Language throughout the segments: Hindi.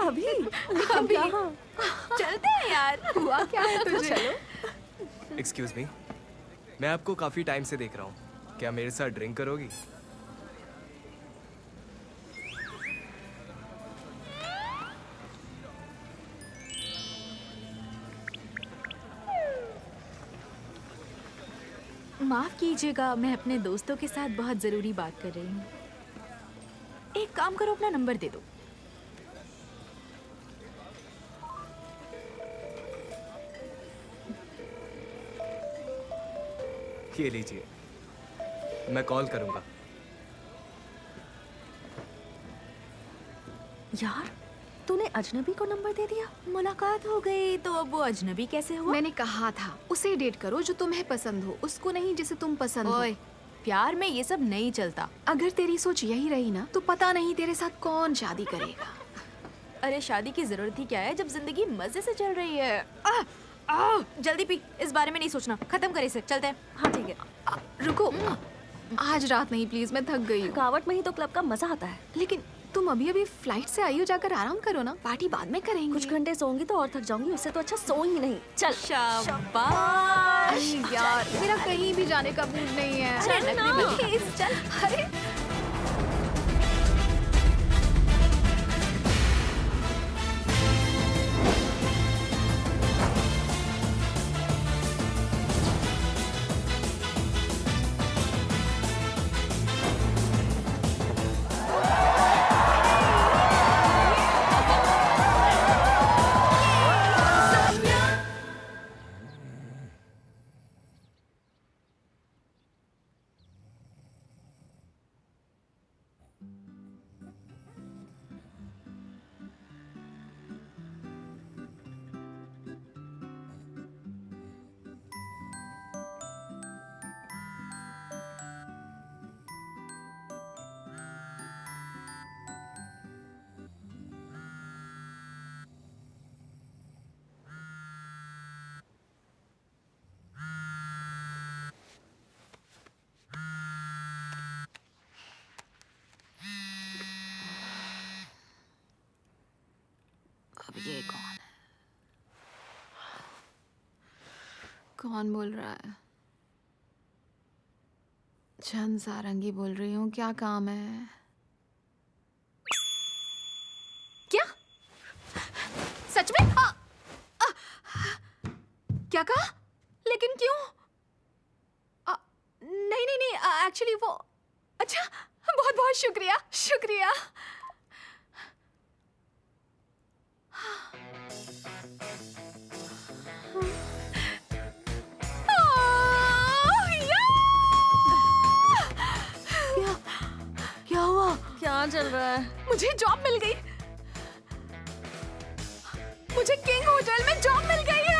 अभी अभी चलते हैं यार। हुआ क्या है तुझे? चलो। एक्सक्यूज मी, मैं आपको काफी टाइम से देख रहा हूँ, क्या मेरे साथ ड्रिंक करोगी? माफ कीजिएगा, मैं अपने दोस्तों के साथ बहुत जरूरी बात कर रही हूँ। एक काम करो, अपना नंबर दे दो। ये लीजिए, मैं कॉल करूंगा। यार तूने अजनबी को नंबर दे दिया। मुलाकात हो गई तो अब वो अजनबी कैसे हुआ? मैंने कहा था उसे डेट करो जो तुम्हें पसंद हो, उसको नहीं जिसे तुम पसंद हो। ओए, प्यार में ये सब नहीं चलता। अगर तेरी सोच यही रही ना तो पता नहीं तेरे साथ कौन शादी करेगा। अरे शादी की जरूरत ही क्या है जब जिंदगी मजे से चल रही है। जल्दी पी, इस बारे में नहीं सोचना, खत्म करे इसे, चलते हैं। हाँ ठीक है। रुको, आज रात नहीं प्लीज, मैं थक गई हूँ। थकावट में ही तो क्लब का मजा आता है। लेकिन तुम अभी अभी फ्लाइट से आई हो, जाकर आराम करो ना, पार्टी बाद में करेंगे। कुछ घंटे सोऊंगी तो और थक जाऊंगी, उससे तो अच्छा सो ही नहीं। चल शाबाश। अरे यार मेरा कहीं भी जाने का मूड नहीं है। अरे ना, प्लीज चल। अरे अब ये कौन है? कौन बोल रहा है? चंद सारंगी बोल रही हूँ, क्या काम है? क्या सच में? क्या कहा? लेकिन क्यों? नहीं नहीं नहीं, एक्चुअली वो, अच्छा बहुत बहुत शुक्रिया शुक्रिया। क्या हुआ? क्या चल रहा है? मुझे जॉब मिल गई। मुझे किंग होटल में जॉब मिल गई है।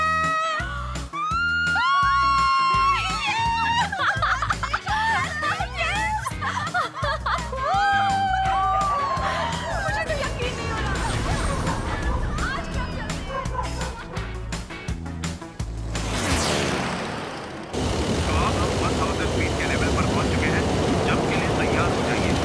मुझे तो यकीन नहीं हो रहा। आज क्या चल रहा है? तो आप 1000 फीट के लेवल पर पहुंच चुके हैं। जंप के लिए तैयार हो जाइए।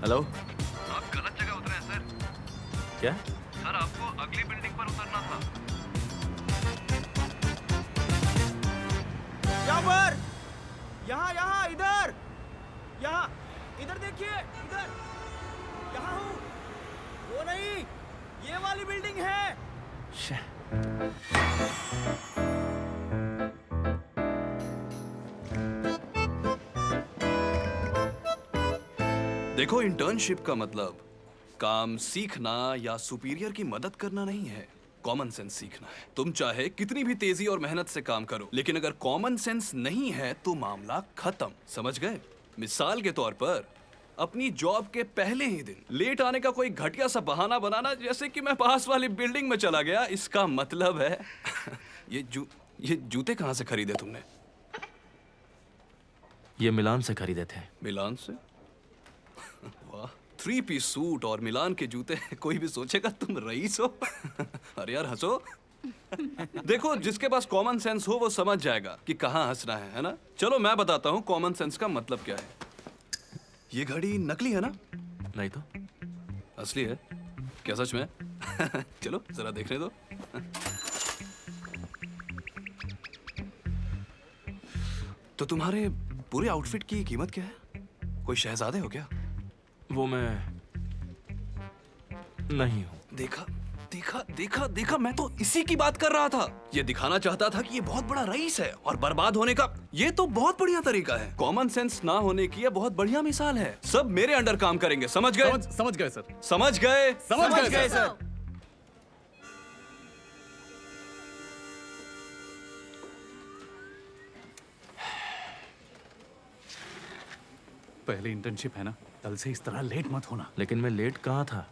हेलो, आप गलत जगह उतरे हैं सर। क्या? सर आपको अगली बिल्डिंग पर उतरना था। यहाँ पर, यहाँ इधर, यहाँ इधर देखिए, इधर, यहाँ हूँ। वो नहीं, ये वाली बिल्डिंग है। देखो, इंटर्नशिप का मतलब काम सीखना या सुपीरियर की मदद करना नहीं है, कॉमन सेंस सीखना है। तुम चाहे कितनी भी तेजी और मेहनत से काम करो, लेकिन अगर कॉमन सेंस नहीं है तो मामला खत्म। समझ गए? मिसाल के तौर पर अपनी जॉब के पहले ही दिन लेट आने का कोई घटिया सा बहाना बनाना, जैसे कि मैं पास वाली बिल्डिंग में चला गया, इसका मतलब है ये जूते कहाँ से खरीदे तुमने? ये मिलान से खरीदे थे। मिलान से? वाह, 3 पीस सूट और मिलान के जूते। कोई भी सोचेगा तुम रईस हो। अरे यार हंसो। देखो, जिसके पास कॉमन सेंस हो वो समझ जाएगा कि कहाँ हंसना है ना? चलो मैं बताता हूँ कॉमन सेंस का मतलब क्या है। ये घड़ी नकली है ना? नहीं तो असली है। क्या सच में? चलो जरा देखने दो। तो तुम्हारे पूरे आउटफिट की कीमत क्या है? कोई शहजादे हो क्या? वो मैं नहीं हूँ। देखा देखा देखा देखा, मैं तो इसी की बात कर रहा था। ये दिखाना चाहता था कि ये बहुत बड़ा रईस है और बर्बाद होने का ये तो बहुत बढ़िया तरीका है। कॉमन सेंस ना होने की ये बहुत बढ़िया मिसाल है। सब मेरे अंडर काम करेंगे, समझ गए? समझ गए सर। समझ गए? समझ गए सर। पहले इंटर्नशिप है ना, कल से इस तरह लेट मत होना। लेकिन मैं लेट कहाँ था?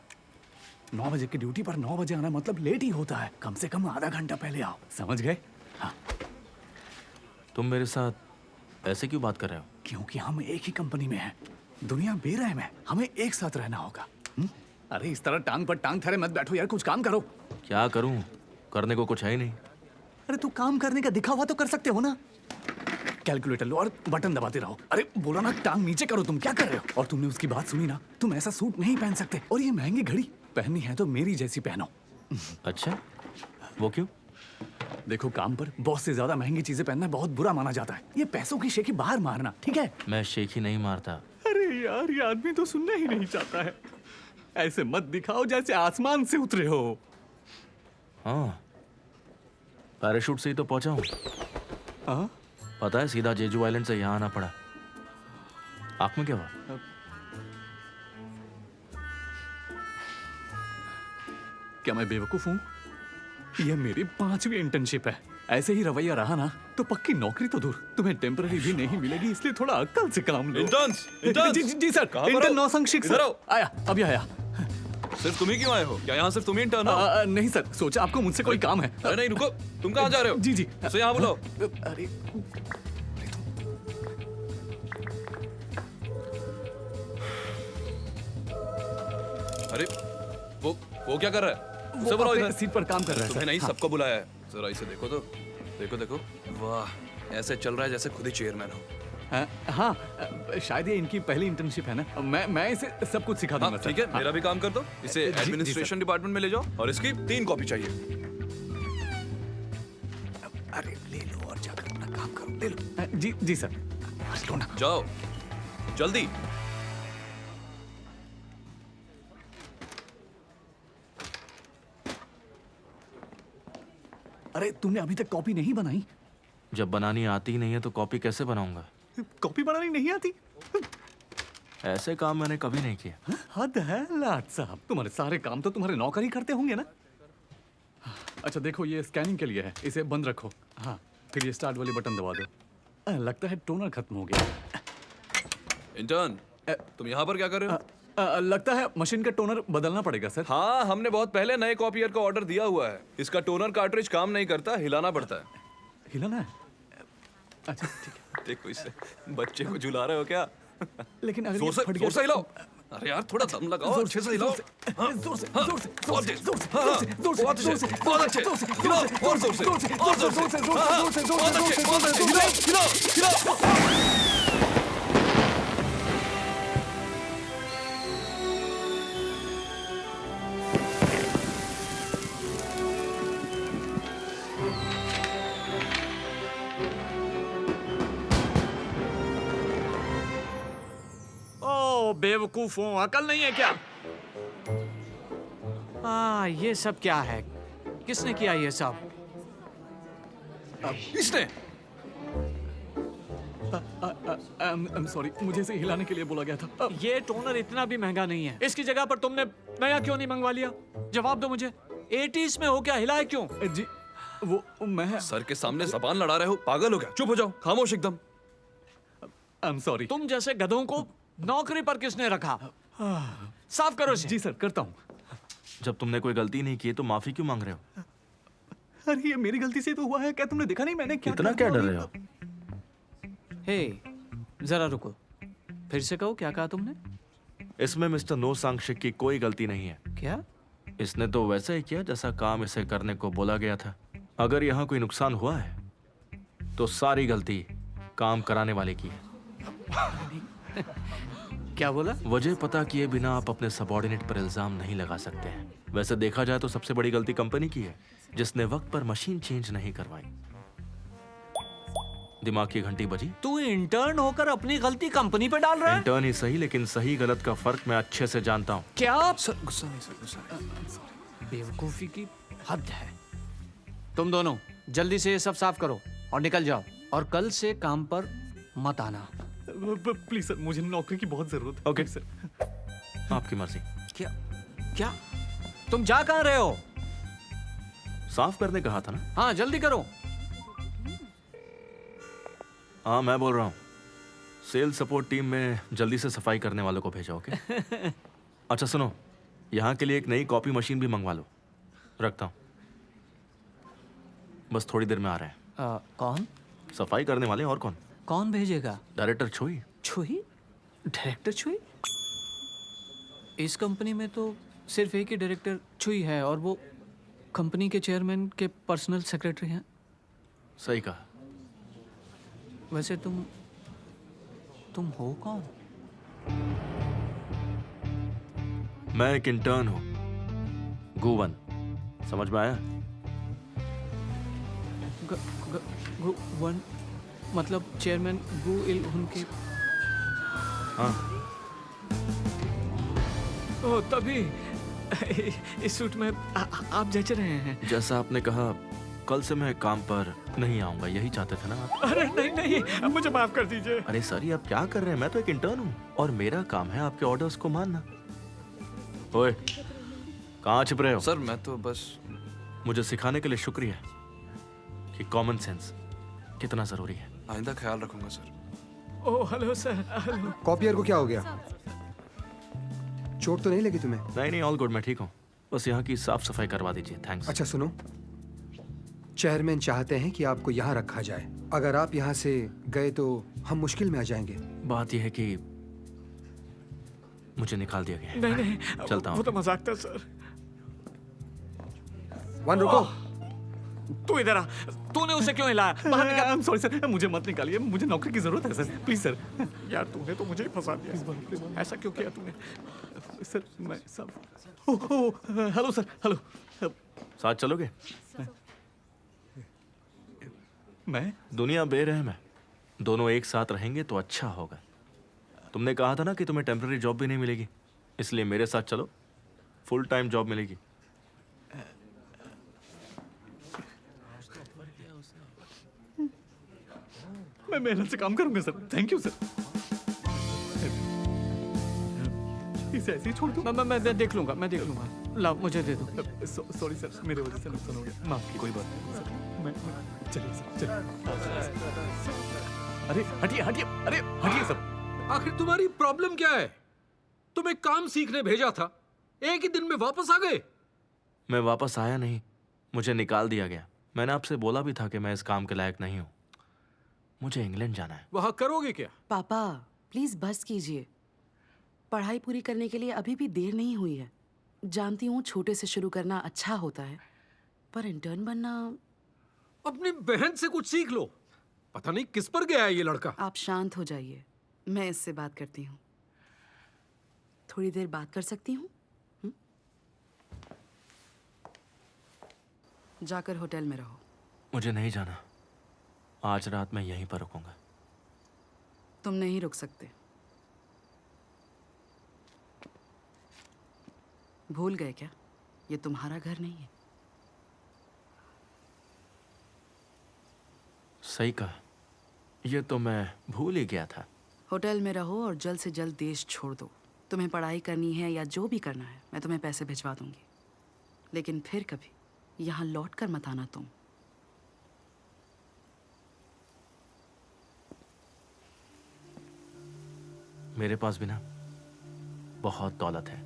9 बजे की ड्यूटी पर 9 बजे आना मतलब लेट ही होता है। कम से कम आधा घंटा पहले आओ, समझ गए? हाँ। तुम मेरे साथ ऐसे क्यों बात कर रहे हो? क्योंकि हम एक ही कंपनी में हैं। दुनिया बेरहम है, हमें एक साथ रहना होगा। अरे इस तरह टांग पर टांग धरे मत बैठो यार, कुछ काम करो। क्या करूं? करने को कुछ है ही नहीं। अरे तू काम करने का दिखावा तो कर सकते हो ना। कैलकुलेटर लो और बटन दबाते रहो। अरे बोला ना टांग नीचे करो, तुम क्या कर रहे हो? और तुमने उसकी बात सुनी ना, तुम ऐसा सूट नहीं पहन सकते। और ये महंगी घड़ी पहननी है तो मेरी जैसी पहनो। अच्छा, वो क्यों? देखो, काम पर बॉस से ज्यादा महंगी चीजें पहनना बहुत बुरा माना जाता है। ये पैसों की शेखी बाहर मारना, ठीक है? मैं शेखी नहीं मारता। अरे यार, ये आदमी तो सुनना ही नहीं चाहता है। ऐसे मत दिखाओ जैसे आसमान से उतरे हो। हाँ, पैराशूट से ही तो पहुंचा हूँ। हाँ? पता है, सीधा जेजू आइलैंड से यहाँ आना पड़ा। आँख में क्या हुआ? क्या मैं बेवकूफ हूँ? यह मेरी 5वीं इंटर्नशिप है। ऐसे ही रवैया रहा ना तो पक्की नौकरी तो दूर, तुम्हें टेम्पररी भी नहीं मिलेगी। इसलिए थोड़ा अक्ल से काम लो। इंटर्न्स, जी सर। कहाँ पर इंटर्न हो? नौसंग शिक्षक। इधर आओ। आया, अभी आया। सिर्फ तुम ही क्यों आए हो? क्या यहाँ सिर्फ तुम ही इंटर्न हो? नहीं सर, सोचा आपको मुझसे कोई काम है। अरे नहीं, रुको, तुम कहाँ जा रहे हो? जी उसे यहाँ बुलाओ। अरे अरे वो क्या कर रहा है? उसे बुलाओ अपने इधर। सीट पर काम कर रहा है तुम्हें सर। नहीं, हाँ। सबको बुलाया है। जरा इसे देखो तो, देखो देखो, वाह, ऐसे चल रहा है जैसे खुद ही चेयरमैन हो। हाँ, शायद ये इनकी पहली इंटर्नशिप है ना। मैं इसे सब कुछ सिखा दूंगा हाँ, सर। ठीक है, मेरा भी काम कर दो। इसे जी, जी, एडमिनिस्ट्रेशन डिपार्टमेंट में ले जाओ और इसकी 3 कॉपी चाहिए। अरे ले लो और जाकर अपना काम करो, ले लो। जी सर। लो ना। जाओ जल्दी। अरे तुमने अभी तक कॉपी नहीं बनाई? जब बनानी आती ही नहीं है तो कॉपी कैसे बनाऊंगा? कॉपी बनानी नहीं आती? ऐसे काम मैंने कभी नहीं किया। हद है लाट साहब, तुम्हारे सारे काम तो तुम्हारे नौकर ही करते होंगे ना। अच्छा देखो, ये स्कैनिंग के लिए है, इसे बंद रखो। हाँ, फिर ये स्टार्ट वाली बटन दबा दो। लगता है टोनर खत्म हो गया। इंटर्न, तुम यहाँ पर क्या कर रहे हो? लगता है मशीन का टोनर बदलना पड़ेगा सर। हाँ, हमने बहुत पहले नए कॉपियर का ऑर्डर दिया हुआ है। इसका टोनर कार्ट्रिज काम नहीं करता, हिलाना पड़ता है। हिलाना है? अच्छा ठीक है। देखो इसे, बच्चे को झुला रहे हो क्या? लेकिन अगर जोर ये फट से गया हिलाओ। अरे यार, थोड़ा दम लगाओ, अच्छे से हिलाओ। हाँ, जोर से, हाँ, जोर से, बहुत जोर से, तेज। जोर से, हाँ, जोर से, जोर से, बहुत जोर से, अच्छे, बहुत अच्छे। जोर से, हिलाओ, और जोर से, जोर से, और जोर से। जोर से, जोर से, हाँ, जोर से, जोर से, बहुत जोर से, अच्छे, जोर बहुत से, अच्छे। जोर से, हिलाओ, हिलाओ, हिलाओ। बेवकूफ हो, अकल नहीं है क्या? ये सब क्या है? किसने किया ये सब? इसने I'm sorry, मुझे इसे हिलाने के लिए बोला गया था। ये टोनर इतना भी महंगा नहीं है। इसकी जगह पर तुमने नया क्यों नहीं मंगवा लिया? जवाब दो मुझे। 80s में हो क्या, हिलाए क्यों? जी वो मैं सर के सामने जबान लड़ा रहे हो, पागल हो क्या? चुप हो जाओ, खामोश एकदम। I'm sorry। तुम जैसे गधों को नौकरी पर किसने रखा? साफ करो इसे। जी सर, करता हूँ। जब तुमने कोई गलती नहीं की तो माफी क्यों मांग रहे हो? अरे ये मेरी गलती से तो हुआ है। क्या तुमने देखा नहीं मैंने क्या इतना क्या डर रहे हो? हे, जरा रुको। फिर से कहो, क्या कहा तुमने? इसमें मिस्टर नो सांगशिक की कोई गलती नहीं है। क्या? इसने तो वैसा ही किया जैसा काम इसे करने को बोला गया था। अगर यहाँ कोई नुकसान हुआ है तो सारी गलती काम कराने वाले की है। क्या बोला? वजह पता किए बिना आप अपने सबॉर्डिनेट पर इल्जाम नहीं लगा सकते हैं। वैसे देखा जाए तो सबसे बड़ी गलती कंपनी की है, जिसने वक्त पर मशीन चेंज नहीं करवाई। दिमाग की घंटी बजी। तू इंटर्न होकर अपनी गलती कंपनी पे डाल रहा है? इंटर्न ही सही, लेकिन सही गलत का फर्क मैं अच्छे से जानता हूँ। क्या? सर गुस्सा नहीं, सर गुस्सा। बेवकूफी की हद है। तुम दोनों जल्दी से ये सब साफ करो और निकल जाओ, और कल से काम पर मत आना। प्लीज सर, मुझे नौकरी की बहुत जरूरत है। Okay sir. आपकी मर्जी। क्या? क्या? तुम जा कहाँ रहे हो? साफ करने कहा था ना? हाँ, जल्दी करो। हाँ, मैं बोल रहा हूँ। सेल्स सपोर्ट टीम में जल्दी से सफाई करने वालों को भेजो, ओके? अच्छा सुनो, यहाँ के लिए एक नई कॉपी मशीन भी मंगवा लो। रखता हूँ। बस थोड़ी देर में आ रहे हैं। कौन? सफाई करने वाले, और कौन? कौन भेजेगा? डायरेक्टर छुई। छुई? डायरेक्टर छुई? इस कंपनी में तो सिर्फ एक ही डायरेक्टर छुई है, और वो कंपनी के चेयरमैन के पर्सनल सेक्रेटरी हैं। सही कहा। वैसे तुम हो कौन? मैं एक इंटर्न हूँ, गुवन। समझ में आया? वन मतलब चेयरमैन गु इल उनके। हाँ। ओ, तभी इस सूट में आप जच रहे हैं। जैसा आपने कहा, कल से मैं काम पर नहीं आऊंगा, यही चाहते थे ना आप? अरे नहीं नहीं, मुझे माफ कर दीजिए। अरे सर, ये आप क्या कर रहे हैं? मैं तो एक इंटर्न हूँ और मेरा काम है आपके ऑर्डर्स को मानना। ओए, कहाँ छिप रहे हो? सर मैं तो बस। मुझे सिखाने के लिए शुक्रिया कि कॉमन सेंस कितना जरूरी है। आइंदा ख्याल रखूंगा sir. Oh hello sir. Hello. Copier को क्या हो गया? चोट तो नहीं लगी तुम्हें? नहीं, ऑल गुड, मैं ठीक हूँ। बस यहाँ की साफ सफाई करवा दीजिए, थैंक्स। अच्छा सुनो, चेयरमैन चाहते हैं कि आपको यहाँ रखा जाए। अगर आप यहाँ से गए तो हम मुश्किल में आ जाएंगे। बात यह है कि मुझे निकाल दिया गया है। नहीं, चलता हूँ। वो तो मजाक था सर। वन रुको। तू इधर आ। तूने उसे क्यों हिलाया? बाहर निकाल। I'm sorry सर, मुझे मत निकालिए, मुझे नौकरी की जरूरत है सर, प्लीज सर। यार तूने तो मुझे ही फंसा दिया। ऐसा क्यों किया तूने? सर मैं सब। Hello sir, hello. साथ चलोगे? मैं? दुनिया बेरहम है, दोनों एक साथ रहेंगे तो अच्छा होगा। तुमने कहा था ना कि तुम्हें टेम्पररी जॉब भी नहीं मिलेगी, इसलिए मेरे साथ चलो, फुल टाइम जॉब मिलेगी। मैं मेहनत से काम करूंगा सर, थैंक यू सर। इसे ऐसे ही छोड़ दूं? मैं देख लूंगा, मैं देख लूंगा। ला, मुझे दे दो। सॉरी सर, मेरे वजह से नुकसान हो गया, माफ कीजिए। कोई बात नहीं सर। मैं चलिए सर, चलिए। अरे हटिए हटिए, अरे हटिए सर। आखिर तुम्हारी प्रॉब्लम क्या है? तुम्हें काम सीखने भेजा था, एक ही दिन में वापस आ गए। मैं वापस आया नहीं, मुझे निकाल दिया गया। मैंने आपसे बोला भी था कि मैं इस काम के लायक नहीं हूँ। मुझे इंग्लैंड जाना है। वहां करोगे क्या? पापा प्लीज बस कीजिए। पढ़ाई पूरी करने के लिए अभी भी देर नहीं हुई है। जानती हूँ छोटे से शुरू करना अच्छा होता है, पर इंटर्न बनना। अपनी बहन से कुछ सीख लो। पता नहीं किस पर गया है ये लड़का। आप शांत हो जाइए, मैं इससे बात करती हूँ। थोड़ी देर बात कर सकती हूँ? जाकर होटल में रहो। मुझे नहीं जाना, आज रात मैं यहीं पर रुकूंगा। तुम नहीं रुक सकते। भूल गए क्या? ये तुम्हारा घर नहीं है। सही कहा, ये तो मैं भूल ही गया था। होटल में रहो और जल्द से जल्द देश छोड़ दो। तुम्हें पढ़ाई करनी है या जो भी करना है, मैं तुम्हें पैसे भिजवा दूंगी, लेकिन फिर कभी यहाँ लौट कर मत आना तुम। मेरे पास भी ना बहुत दौलत है,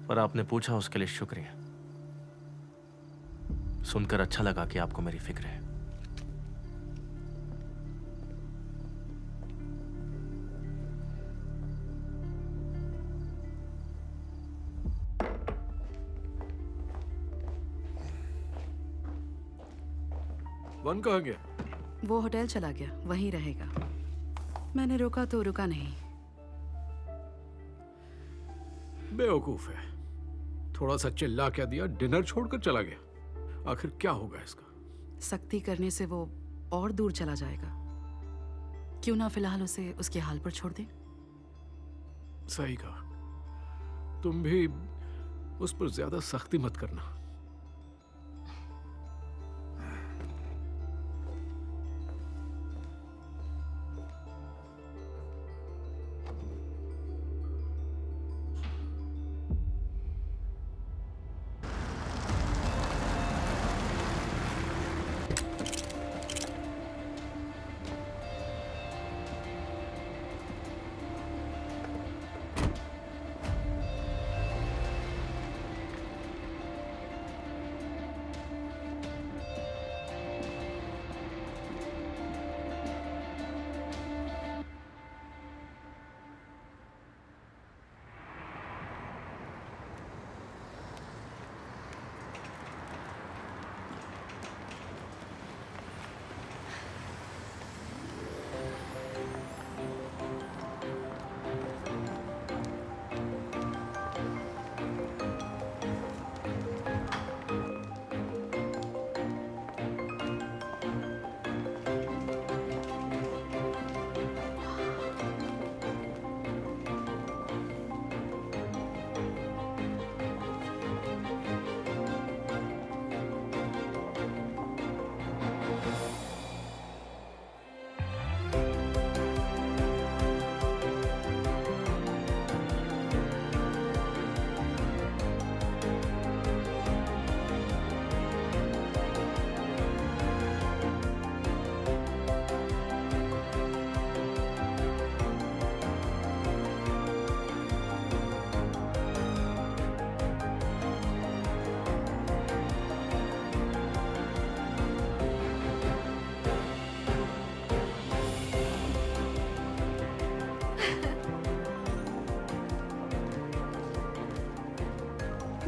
पर आपने पूछा उसके लिए शुक्रिया। सुनकर अच्छा लगा कि आपको मेरी फिक्र है। वन कहाँ गया? वो होटल चला गया, वहीं रहेगा। मैंने रोका तो रुका नहीं। बेवकूफ है, थोड़ा सा चिल्ला क्या दिया, डिनर छोड़कर चला गया। आखिर क्या होगा इसका? सख्ती करने से वो और दूर चला जाएगा। क्यों ना फिलहाल उसे उसके हाल पर छोड़ दें? सही कहा, तुम भी उस पर ज्यादा सख्ती मत करना।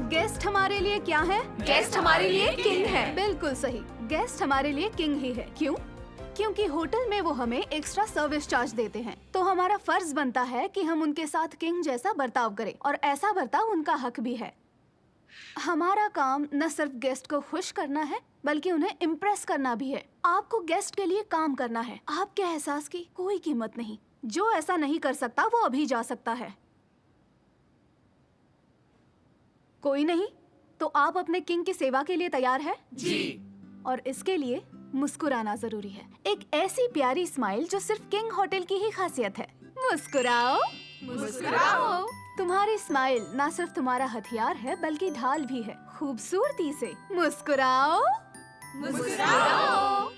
गेस्ट हमारे लिए क्या है? गेस्ट हमारे लिए किंग है। बिल्कुल सही, गेस्ट हमारे लिए किंग ही है। क्यों? क्योंकि होटल में वो हमें एक्स्ट्रा सर्विस चार्ज देते हैं, तो हमारा फर्ज बनता है कि हम उनके साथ किंग जैसा बर्ताव करें, और ऐसा बर्ताव उनका हक भी है। हमारा काम न सिर्फ गेस्ट को खुश करना है, बल्कि उन्हें इम्प्रेस करना भी है। आपको गेस्ट के लिए काम करना है। आपके एहसास की कोई कीमत नहीं। जो ऐसा नहीं कर सकता वो अभी जा सकता है। कोई नहीं? तो आप अपने किंग की सेवा के लिए तैयार है? जी। और इसके लिए मुस्कुराना जरूरी है। एक ऐसी प्यारी स्माइल जो सिर्फ किंग होटल की ही खासियत है। मुस्कुराओ, मुस्कुराओ। तुम्हारी स्माइल ना सिर्फ तुम्हारा हथियार है, बल्कि ढाल भी है। खूबसूरती से मुस्कुराओ, मुस्कुराओ।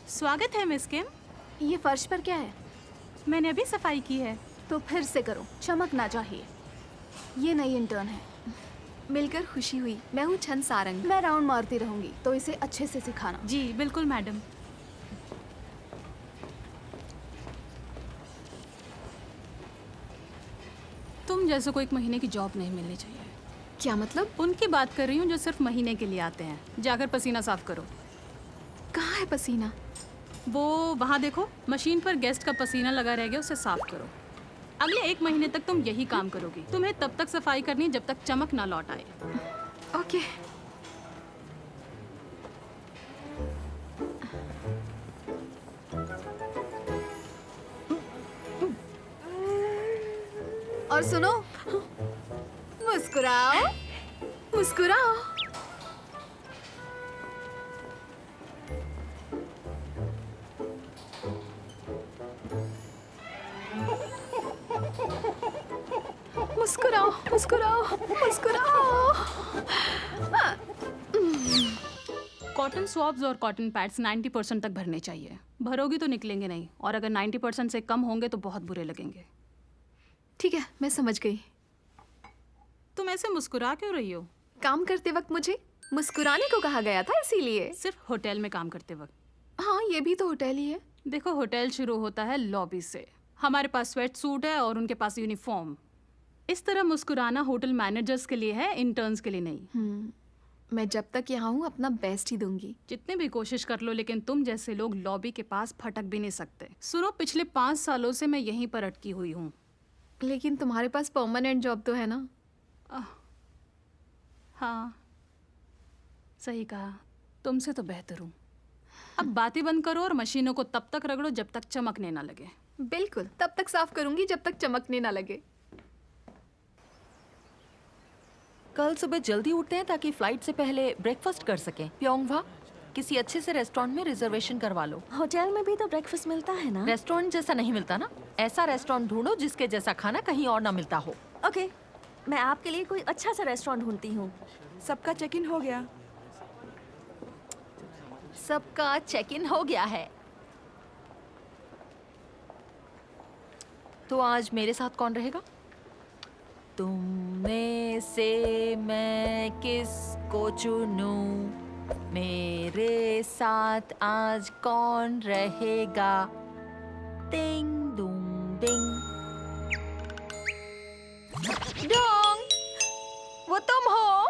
स्वागत है मिस किम। ये फर्श पर क्या है? मैंने अभी सफाई की है। तो फिर से करो, चमकना चाहिए। ये नई इंटर्न है। मिलकर खुशी हुई। मैं हूँ छन सारंग। मैं राउंड मारती रहूंगी, तो इसे अच्छे से सिखाना। जी बिल्कुल मैडम। तुम जैसे को 1 महीने की जॉब नहीं मिलनी चाहिए। क्या मतलब? उनकी बात कर रही हूँ जो सिर्फ महीने के लिए आते हैं। जाकर पसीना साफ करो। कहाँ है पसीना? वो वहाँ देखो, मशीन पर गेस्ट का पसीना लगा रह गया, उसे साफ करो। अगले 1 महीने तक तुम यही काम करोगी। तुम्हें तब तक सफाई करनी है जब तक चमक ना लौट आए। ओके। और सुनो, मुस्कुराओ, मुस्कुराओ। मुस्कुराओ, मुस्कुराओ, मुस्कुराओ। कॉटन स्वॉब्स और कॉटन पैड्स 90% तक भरने चाहिए। भरोगी तो निकलेंगे नहीं, और अगर 90% से कम होंगे तो बहुत बुरे लगेंगे। ठीक है, मैं समझ गई। तुम ऐसे मुस्कुरा क्यों रही हो? काम करते वक्त मुझे मुस्कुराने को कहा गया था, इसीलिए। सिर्फ होटल में काम करते वक्त? हाँ, ये भी तो होटल ही है। देखो, होटल शुरू होता है लॉबी से। हमारे पास स्वेट सूट है और उनके पास यूनिफॉर्म। इस तरह मुस्कुराना होटल मैनेजर्स के लिए है, इंटर्न्स के लिए नहीं। मैं जब तक यहाँ हूँ अपना बेस्ट ही दूंगी। जितने भी कोशिश कर लो, लेकिन तुम जैसे लोग लॉबी के पास फटक भी नहीं सकते। सुनो, पिछले 5 सालों से मैं यहीं पर अटकी हुई हूँ। लेकिन तुम्हारे पास परमानेंट जॉब तो है ना? हाँ, सही कहा। तुमसे तो बेहतर हूँ। अब बातें बंद करो और मशीनों को तब तक रगड़ो जब तक चमकने ना लगे। बिल्कुल, तब तक साफ करूंगी जब तक चमकने ना लगे। कल सुबह जल्दी उठते हैं ताकि फ्लाइट से पहले ब्रेकफास्ट कर सकें। प्योंगवा, किसी अच्छे से रेस्टोरेंट में रिजर्वेशन करवा लो। होटल में भी तो ब्रेकफास्ट मिलता है ना? रेस्टोरेंट जैसा नहीं मिलता ना। ऐसा रेस्टोरेंट ढूंढो जिसके जैसा खाना कहीं और ना मिलता हो। ओके, मैं आपके लिए कोई अच्छा सा रेस्टोरेंट ढूंढती हूँ। सबका चेक इन हो गया? सबका चेक इन हो गया है। तो आज मेरे साथ कौन रहेगा? तुम में से मैं किसको चुनूं? मेरे साथ आज कौन रहेगा? टिंग डूंग डिंग डोंग, वो तुम हो?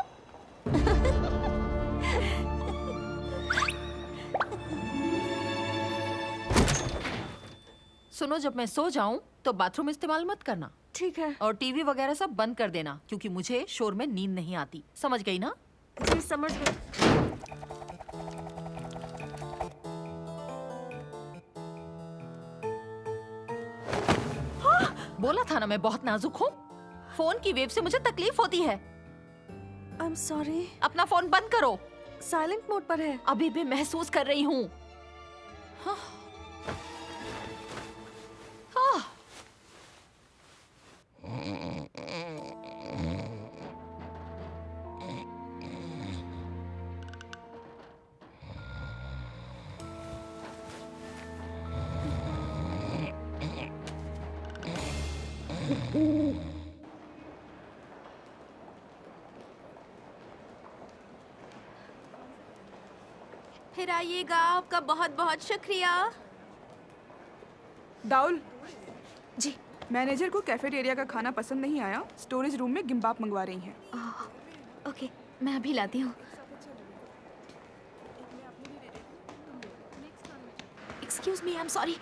सुनो, जब मैं सो जाऊं तो बाथरूम इस्तेमाल मत करना। ठीक है। और टीवी वगैरह सब बंद कर देना, क्योंकि मुझे शोर में नींद नहीं आती। समझ गई ना? जी, समझ गई। बोला था ना मैं बहुत नाजुक हूँ। फोन की वेव से मुझे तकलीफ होती है। I'm sorry। अपना फोन बंद करो। साइलेंट मोड पर है। अभी भी महसूस कर रही हूँ। हाँ। हाँ। फिर आइएगा, आपका बहुत बहुत शुक्रिया। दाउल जी, मैनेजर को कैफेटेरिया का खाना पसंद नहीं आया। स्टोरेज रूम में गिम्बाप मंगवा रही हैं। ओके, मैं अभी लाती हूँ। Excuse me, I am sorry.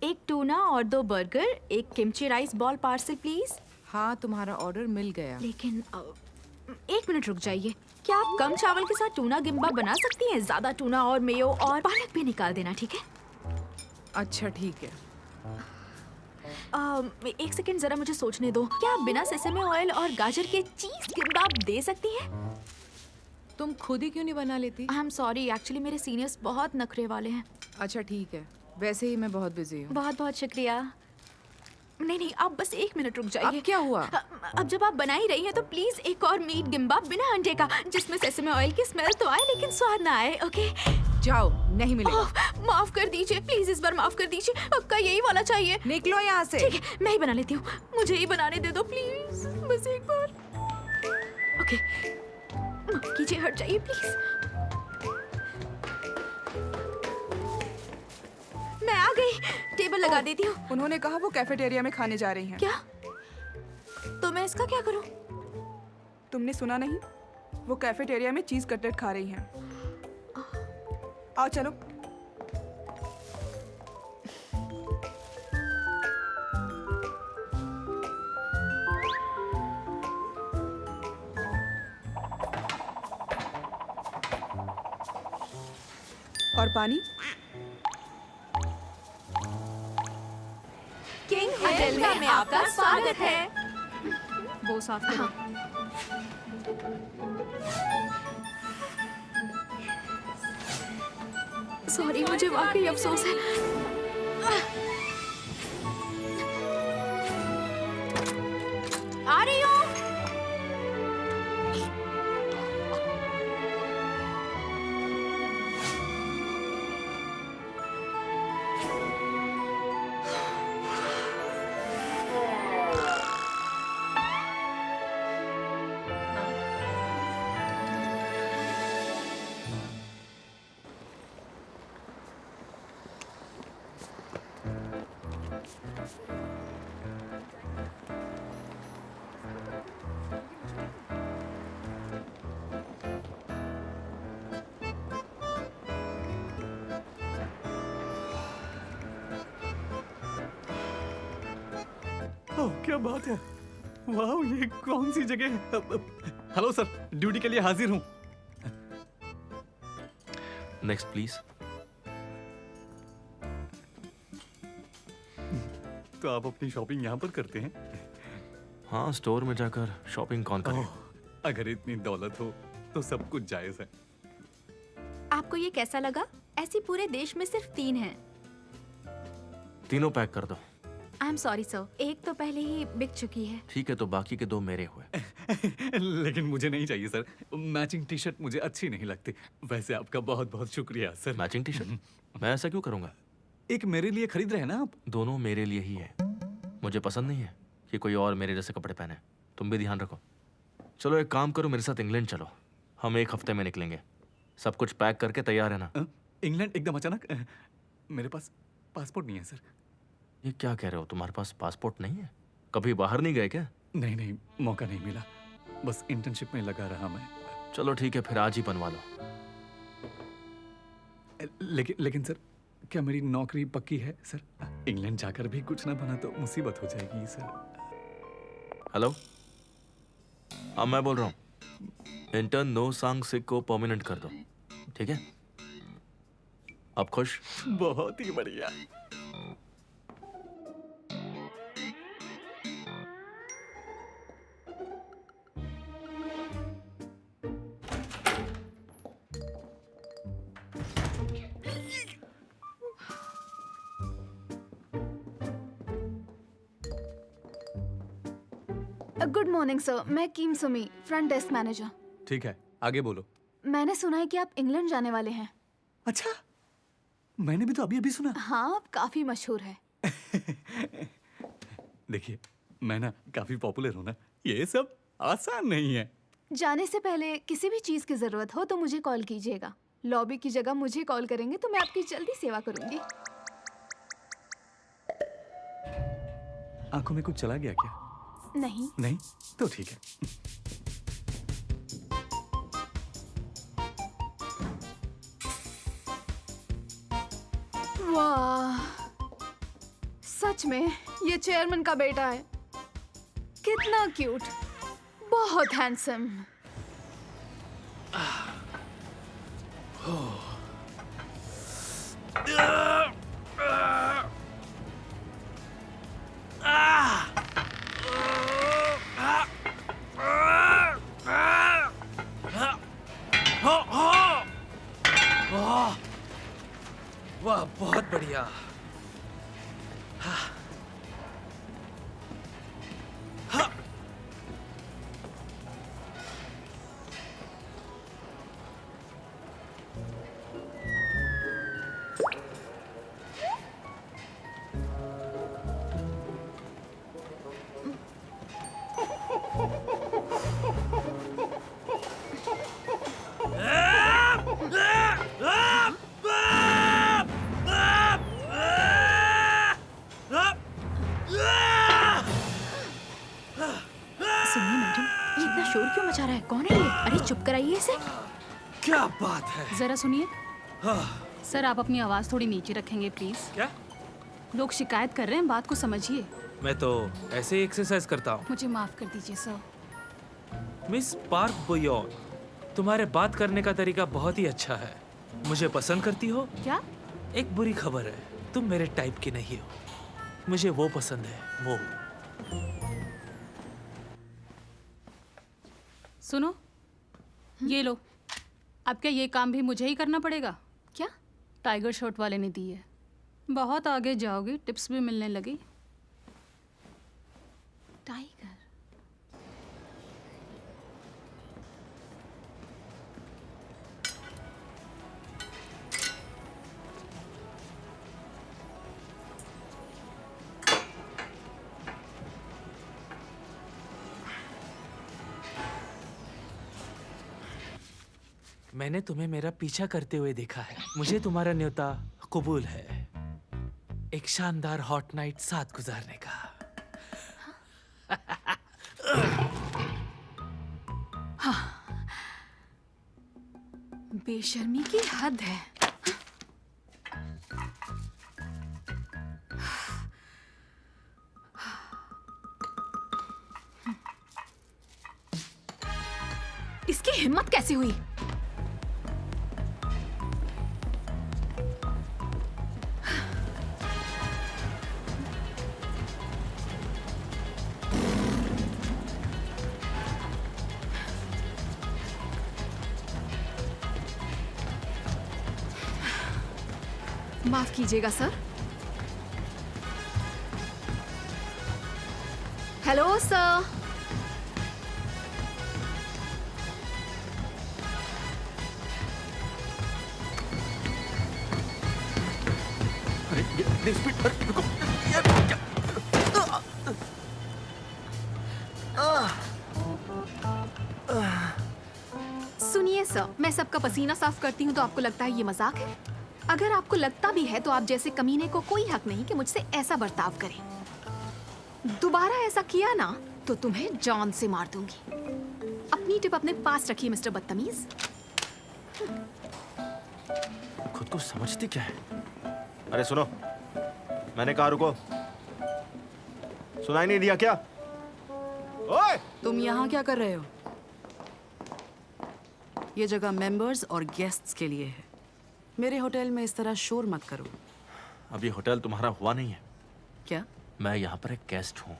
एक टूना और 2 बर्गर, एक kimchi rice ball parcel please. हाँ, तुम्हारा ऑर्डर मिल गया। लेकिन 1 मिनट रुक जाइए। क्या आप कम चावल के साथ टूना गिम्बाप बना सकती हैं? ज्यादा टूना और मेयो और पालक भी निकाल देना, ठीक है? अच्छा, ठीक है। 1 सेकंड, जरा मुझे सोचने दो। क्या आप बिना सेसेमी ऑयल और गाजर के चीज गिम्बाप दे सकती हैं? तुम खुद ही क्यों नहीं बना लेती? आई एम सॉरी, एक्चुअली मेरे सीनियर्स बहुत नखरे वाले हैं। अच्छा, ठीक है। वैसे ही मैं बहुत बिजी हूँ। बहुत बहुत शुक्रिया। नहीं, आप बस 1 मिनट रुक जाइए। अब क्या हुआ? अब जब आप बना ही रही हैं तो प्लीज एक और मीट गिम्बाप बिना अंडे का, जिसमें सेसमे ऑयल की स्मेल तो आए लेकिन स्वाद ना आए। ओके, जाओ, नहीं मिलेगा। माफ कर दीजिए प्लीज, इस बार माफ कर दीजिए। पक्का यही वाला चाहिए। निकलो यहाँ से। ठीक है, मैं ही बना लेती हूँ। मुझे ही बनाने दे दो प्लीज, बस एक बार। ओके, माफ कीजिए, हट जाइए प्लीज। मैं आ गई, टेबल लगा देती हूँ। उन्होंने कहा वो कैफेटेरिया में खाने जा रही हैं। क्या? तो मैं इसका क्या करूँ? तुमने सुना नहीं? वो कैफेटेरिया में चीज कटलेट खा रही हैं। आओ चलो। और पानी? किंग होटल होटल में आपका स्वागत है। वो साफ करो। सॉरी, मुझे वाकई अफसोस है। आ रही हूँ। ओह, क्या बात है। वाह, ये कौन सी जगह है? हेलो सर, ड्यूटी के लिए हाजिर हूँ। Next please. तो आप अपनी शॉपिंग यहाँ पर करते हैं? हाँ, स्टोर में जाकर शॉपिंग कौन करे? अगर इतनी दौलत हो तो सब कुछ जायज है। आपको ये कैसा लगा? ऐसी पूरे देश में सिर्फ 3 हैं। तीनों पैक कर दो। आई एम सॉरी सर, एक तो पहले ही बिक चुकी है। ठीक है, तो बाकी के 2 मेरे हुए। लेकिन मुझे नहीं चाहिए सर। मैचिंग टी शर्ट मुझे अच्छी नहीं लगती। वैसे आपका बहुत बहुत शुक्रिया सर। Matching T shirt? मैं ऐसा क्यों करूंगा? एक मेरे लिए खरीद रहे हैं ना आप? दोनों मेरे लिए ही है। मुझे पसंद नहीं है कि कोई और मेरे जैसे कपड़े पहने। तुम भी ध्यान रखो। चलो एक काम करो, मेरे साथ इंग्लैंड चलो। हम 1 हफ्ते में निकलेंगे। सब कुछ पैक करके तैयार है ना? इंग्लैंड एकदम अचानक? मेरे पास पासपोर्ट नहीं है सर। ये क्या कह रहे हो? तुम्हारे पास पासपोर्ट नहीं है? कभी बाहर नहीं गए क्या? नहीं नहीं, मौका नहीं मिला। बस इंटर्नशिप में लगा रहा मैं। चलो ठीक है, फिर आज ही बनवा लो। लेकिन सर, क्या मेरी नौकरी पक्की है सर? इंग्लैंड जाकर भी कुछ ना बना तो मुसीबत हो जाएगी सर। हेलो, हाँ मैं बोल रहा हूँ। इंटर्न नो सांग सिक को परमानेंट कर दो, ठीक है? आप खुश? बहुत ही बढ़िया। गुड मॉर्निंग सर, मैं कीम सुमी, फ्रंट डेस्क मैनेजर। ठीक है, आगे बोलो। मैंने सुना है कि आप इंग्लैंड जाने वाले हैं। अच्छा, मैंने भी तो अभी सुना। हाँ, आप काफी मशहूर है। देखिए, मैं ना काफी पॉपुलर हूँ ना। ये सब आसान नहीं है। जाने से पहले किसी भी चीज की जरूरत हो तो मुझे कॉल कीजिएगा। लॉबी की जगह मुझे कॉल करेंगे तो मैं आपकी जल्दी सेवा करूंगी। आंखों में कुछ चला गया क्या? नहीं। नहीं? तो ठीक है। वाह, सच में ये चेयरमैन का बेटा है। कितना क्यूट, बहुत हैंडसम। वाह, बहुत बढ़िया। सुनिए मैडम, ये इतना शोर क्यों मचा रहा है? कौन है ये? अरे चुप कराइए इसे। क्या बात है? जरा सुनिए। सर, आप अपनी आवाज थोड़ी नीचे रखेंगे प्लीज। क्या? लोग शिकायत कर रहे हैं, बात को समझिए। मैं तो ऐसे ही एक्सरसाइज करता हूँ। मुझे माफ कर दीजिए सर। मिस पार्क बुयोन, तुम्हारे बात करने का तरीका बहुत ही अच्छा है। मुझे पसंद करती हो? क्या? एक बुरी खबर है, तुम मेरे टाइप की नहीं हो। मुझे वो पसंद है, वो। सुनो, ये लो। अब क्या ये काम भी मुझे ही करना पड़ेगा? क्या? टाइगर शॉट वाले ने दी है। बहुत आगे जाओगी, टिप्स भी मिलने लगी। टाइगर? मैंने तुम्हें मेरा पीछा करते हुए देखा है। मुझे तुम्हारा न्योता कबूल है, एक शानदार हॉट नाइट साथ गुजारने का। हाँ, बेशर्मी की हद है। इसकी हिम्मत कैसे हुई? माफ कीजिएगा सर। Hello sir. अरे स्पीड, रुको। सुनिए सर, मैं सबका पसीना साफ करती हूँ तो आपको लगता है ये मजाक है? अगर आपको लगता भी है तो आप जैसे कमीने को कोई हक नहीं कि मुझसे ऐसा बर्ताव करे। दोबारा ऐसा किया ना तो तुम्हें जान से मार दूंगी। अपनी टिप अपने पास रखिए मिस्टर बदतमीज। खुद को समझती क्या है? अरे सुनो, मैंने कहा रुको। सुनाई नहीं दिया क्या? ओए! तुम यहाँ क्या कर रहे हो? ये जगह मेंबर्स और गेस्ट्स के लिए है। मेरे होटल में इस तरह शोर मत करो। अब ये होटल तुम्हारा हुआ नहीं है क्या? मैं यहाँ पर एक गेस्ट हूँ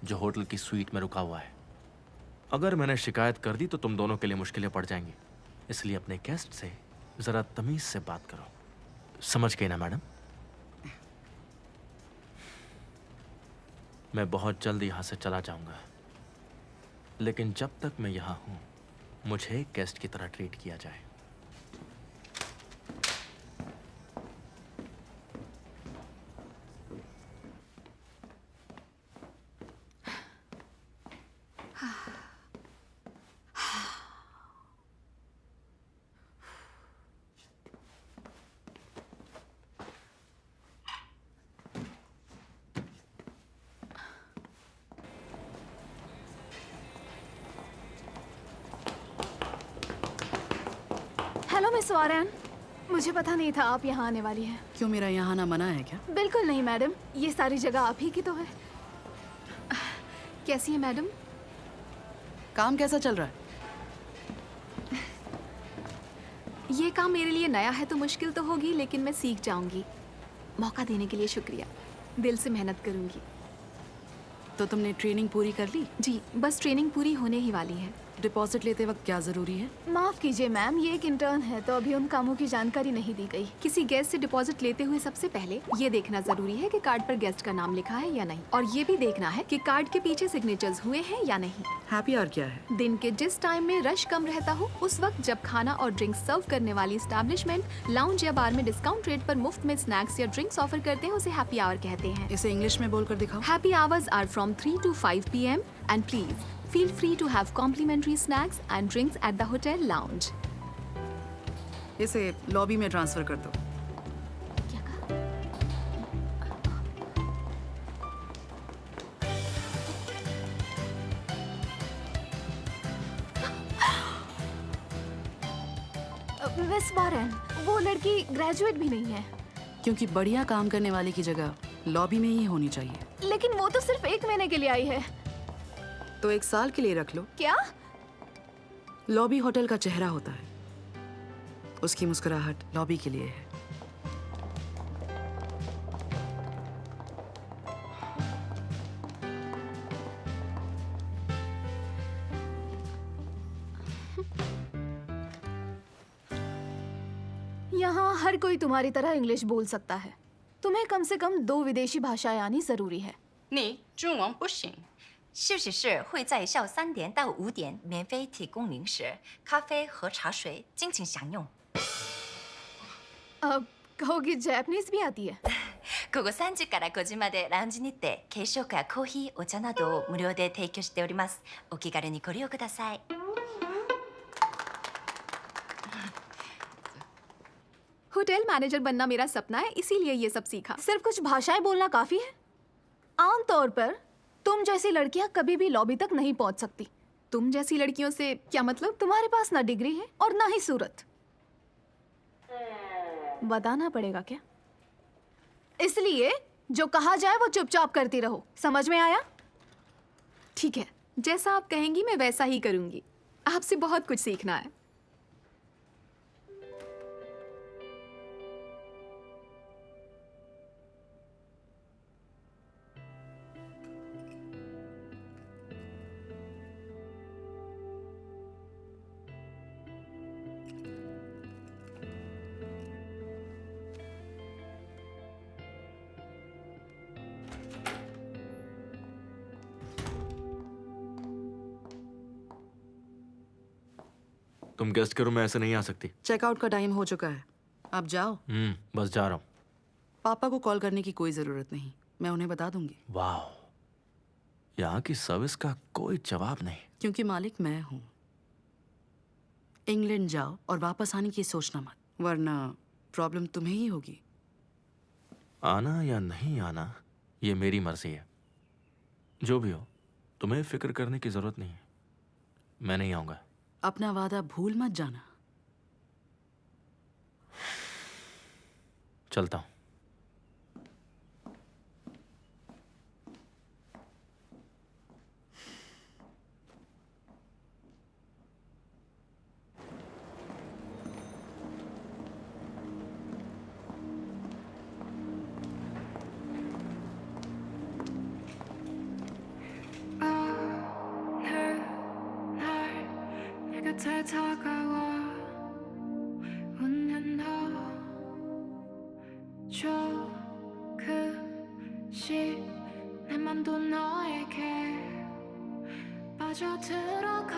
जो होटल की स्वीट में रुका हुआ है। अगर मैंने शिकायत कर दी तो तुम दोनों के लिए मुश्किलें पड़ जाएंगी, इसलिए अपने गेस्ट से जरा तमीज से बात करो। समझ गई ना मैडम? मैं बहुत जल्द यहाँ से चला जाऊंगा, लेकिन जब तक मैं यहाँ हूँ मुझे एक गेस्ट की तरह ट्रीट किया जाए। हेलो मिस वॉरेन, मुझे पता नहीं था आप यहाँ आने वाली हैं। क्यों, मेरा यहाँ आना मना है क्या? बिल्कुल नहीं मैडम, ये सारी जगह आप ही की तो है। कैसी है मैडम? काम कैसा चल रहा है? ये काम मेरे लिए नया है तो मुश्किल तो होगी, लेकिन मैं सीख जाऊंगी। मौका देने के लिए शुक्रिया, दिल से मेहनत करूंगी। तो तुमने ट्रेनिंग पूरी कर ली? जी, बस ट्रेनिंग पूरी होने ही वाली है। डिपॉजिट लेते वक्त क्या जरूरी है? माफ कीजिए मैम, ये एक इंटर्न है तो अभी उन कामों की जानकारी नहीं दी गई। किसी गेस्ट से डिपॉजिट लेते हुए सबसे पहले ये देखना जरूरी है कि कार्ड पर गेस्ट का नाम लिखा है या नहीं, और ये भी देखना है कि कार्ड के पीछे सिग्नेचर्स हुए हैं या नहीं। हैप्पी आवर क्या है? दिन के जिस टाइम में रश कम रहता हो उस वक्त जब खाना और ड्रिंक्स सर्व करने वाली एस्टैब्लिशमेंट लाउंज या बार में डिस्काउंट रेट पर मुफ्त में स्नैक्स या ड्रिंक्स ऑफर करते हैं, उसे हैप्पी आवर कहते हैं। इसे इंग्लिश में बोलकर दिखाओ। Happy hours are from 3 to 5 PM and please feel free to have complimentary snacks and drinks at the hotel lounge. इसे लॉबी में ट्रांसफर कर दो। क्या कहा? मिस वॉरेन, वो लड़की ग्रेजुएट भी नहीं है। क्योंकि बढ़िया काम करने वाले की जगह लॉबी में ही होनी चाहिए। लेकिन वो तो सिर्फ 1 महीने के लिए आई है। तो 1 साल के लिए रख लो। क्या? लॉबी होटल का चेहरा होता है, उसकी मुस्कुराहट लॉबी के लिए है। यहाँ हर कोई तुम्हारी तरह इंग्लिश बोल सकता है। तुम्हें कम से कम 2 विदेशी भाषाएं आनी जरूरी है। 你中文不行。休息室会在下午3点到5点免费提供零食、咖啡和茶水，尽情享用。कहोगी जैपनीज भी आती है? 午後3時から5時までラウンジにて軽食やコーヒー、お茶などを無料で提供しております。お気軽にご利用ください。होटल मैनेजर बनना मेरा सपना है, इसीलिए ये सब सीखा। सिर्फ कुछ भाषाएं बोलना काफी है। आमतौर पर तुम जैसी लड़कियां कभी भी लॉबी तक नहीं पहुंच सकती। तुम जैसी लड़कियों से क्या मतलब? तुम्हारे पास ना डिग्री है और ना ही सूरत। बताना पड़ेगा क्या? इसलिए जो कहा जाए वो चुपचाप करती रहो। समझ में आया? ठीक है, जैसा आप कहेंगी मैं वैसा ही करूंगी। आपसे बहुत कुछ सीखना है। तुम गेस्ट के रूम में ऐसे नहीं आ सकती। चेकआउट का टाइम हो चुका है, आप जाओ। बस जा रहा हूँ। पापा को कॉल करने की कोई जरूरत नहीं, मैं उन्हें बता दूंगी। वाह, यहाँ की सर्विस का कोई जवाब नहीं। क्योंकि मालिक मैं हूँ। इंग्लैंड जाओ और वापस आने की सोचना मत, वरना प्रॉब्लम तुम्हें ही होगी। आना या नहीं आना ये मेरी मर्जी है। जो भी हो, तुम्हें फिक्र करने की जरूरत नहीं है। मैं नहीं आऊंगा। अपना वादा भूल मत जाना। चलता हूं। 곁에 다가와 웃는 너 조금씩 내 맘도 너에게 빠져들어가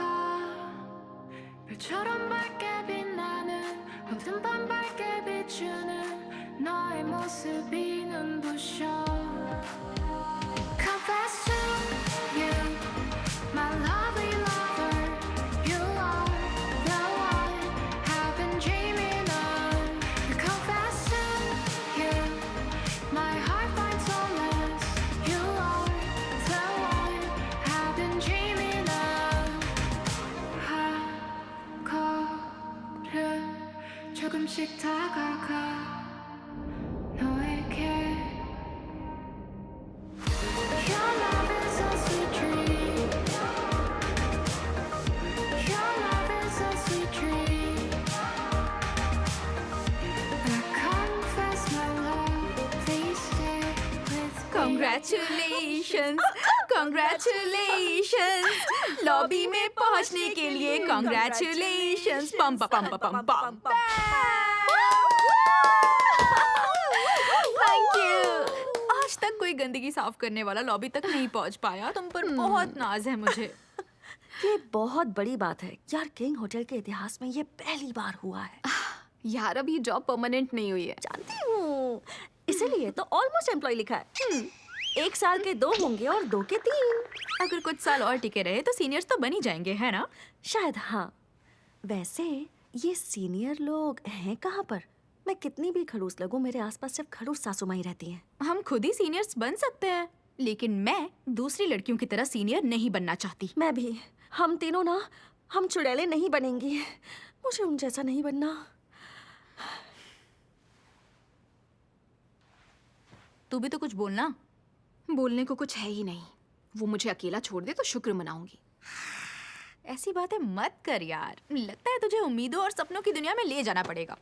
별처럼 밝게 빛나는 어두운 밤 밝게 비추는 너의 모습이 눈부셔 Confess to you my lovely lover You are the one I've been dreaming of Confess to you my heart finds solace You are the one I've been dreaming of 한 걸음 조금씩 다가가 너에게 Your love is a sweet dream Your love is a sweet dream I confess my love Please stay with me Congratulations, congratulations. Lobby में पहुंचने के लिए congratulations. पम पम पम पम पम. Thank you. आज तक कोई गंदगी साफ करने वाला लॉबी तक नहीं पहुंच पाया। तुम पर बहुत नाज है मुझे। ये बहुत बड़ी बात है यार। किंग होटल के इतिहास में ये पहली बार हुआ है। यार अभी जॉब परमानेंट नहीं हुई है। जानती हूँ, इसीलिए तो ऑलमोस्ट एम्प्लॉय लिखा है। 1 साल के 2 होंगे और 2 के 3। अगर कुछ साल और टिके रहे तो सीनियर्स तो बन ही जाएंगे, है ना? शायद हाँ। वैसे ये सीनियर लोग हैं कहाँ पर? मैं कितनी भी खड़ूस लगूं, मेरे आसपास सिर्फ खड़ूस सासुमाई रहती हैं। हम खुद ही सीनियर्स बन सकते हैं, लेकिन मैं दूसरी लड़कियों की तरह सीनियर नहीं बनना चाहती। मैं भी। हम तीनों ना, हम चुड़ैलें नहीं बनेंगी। मुझे उन जैसा नहीं बनना। तू भी तो कुछ बोलना। बोलने को कुछ है ही नहीं। वो मुझे अकेला छोड़ दे तो शुक्र मनाऊंगी। ऐसी बातें मत कर यार। लगता है तुझे उम्मीदों और सपनों की दुनिया में ले जाना पड़ेगा।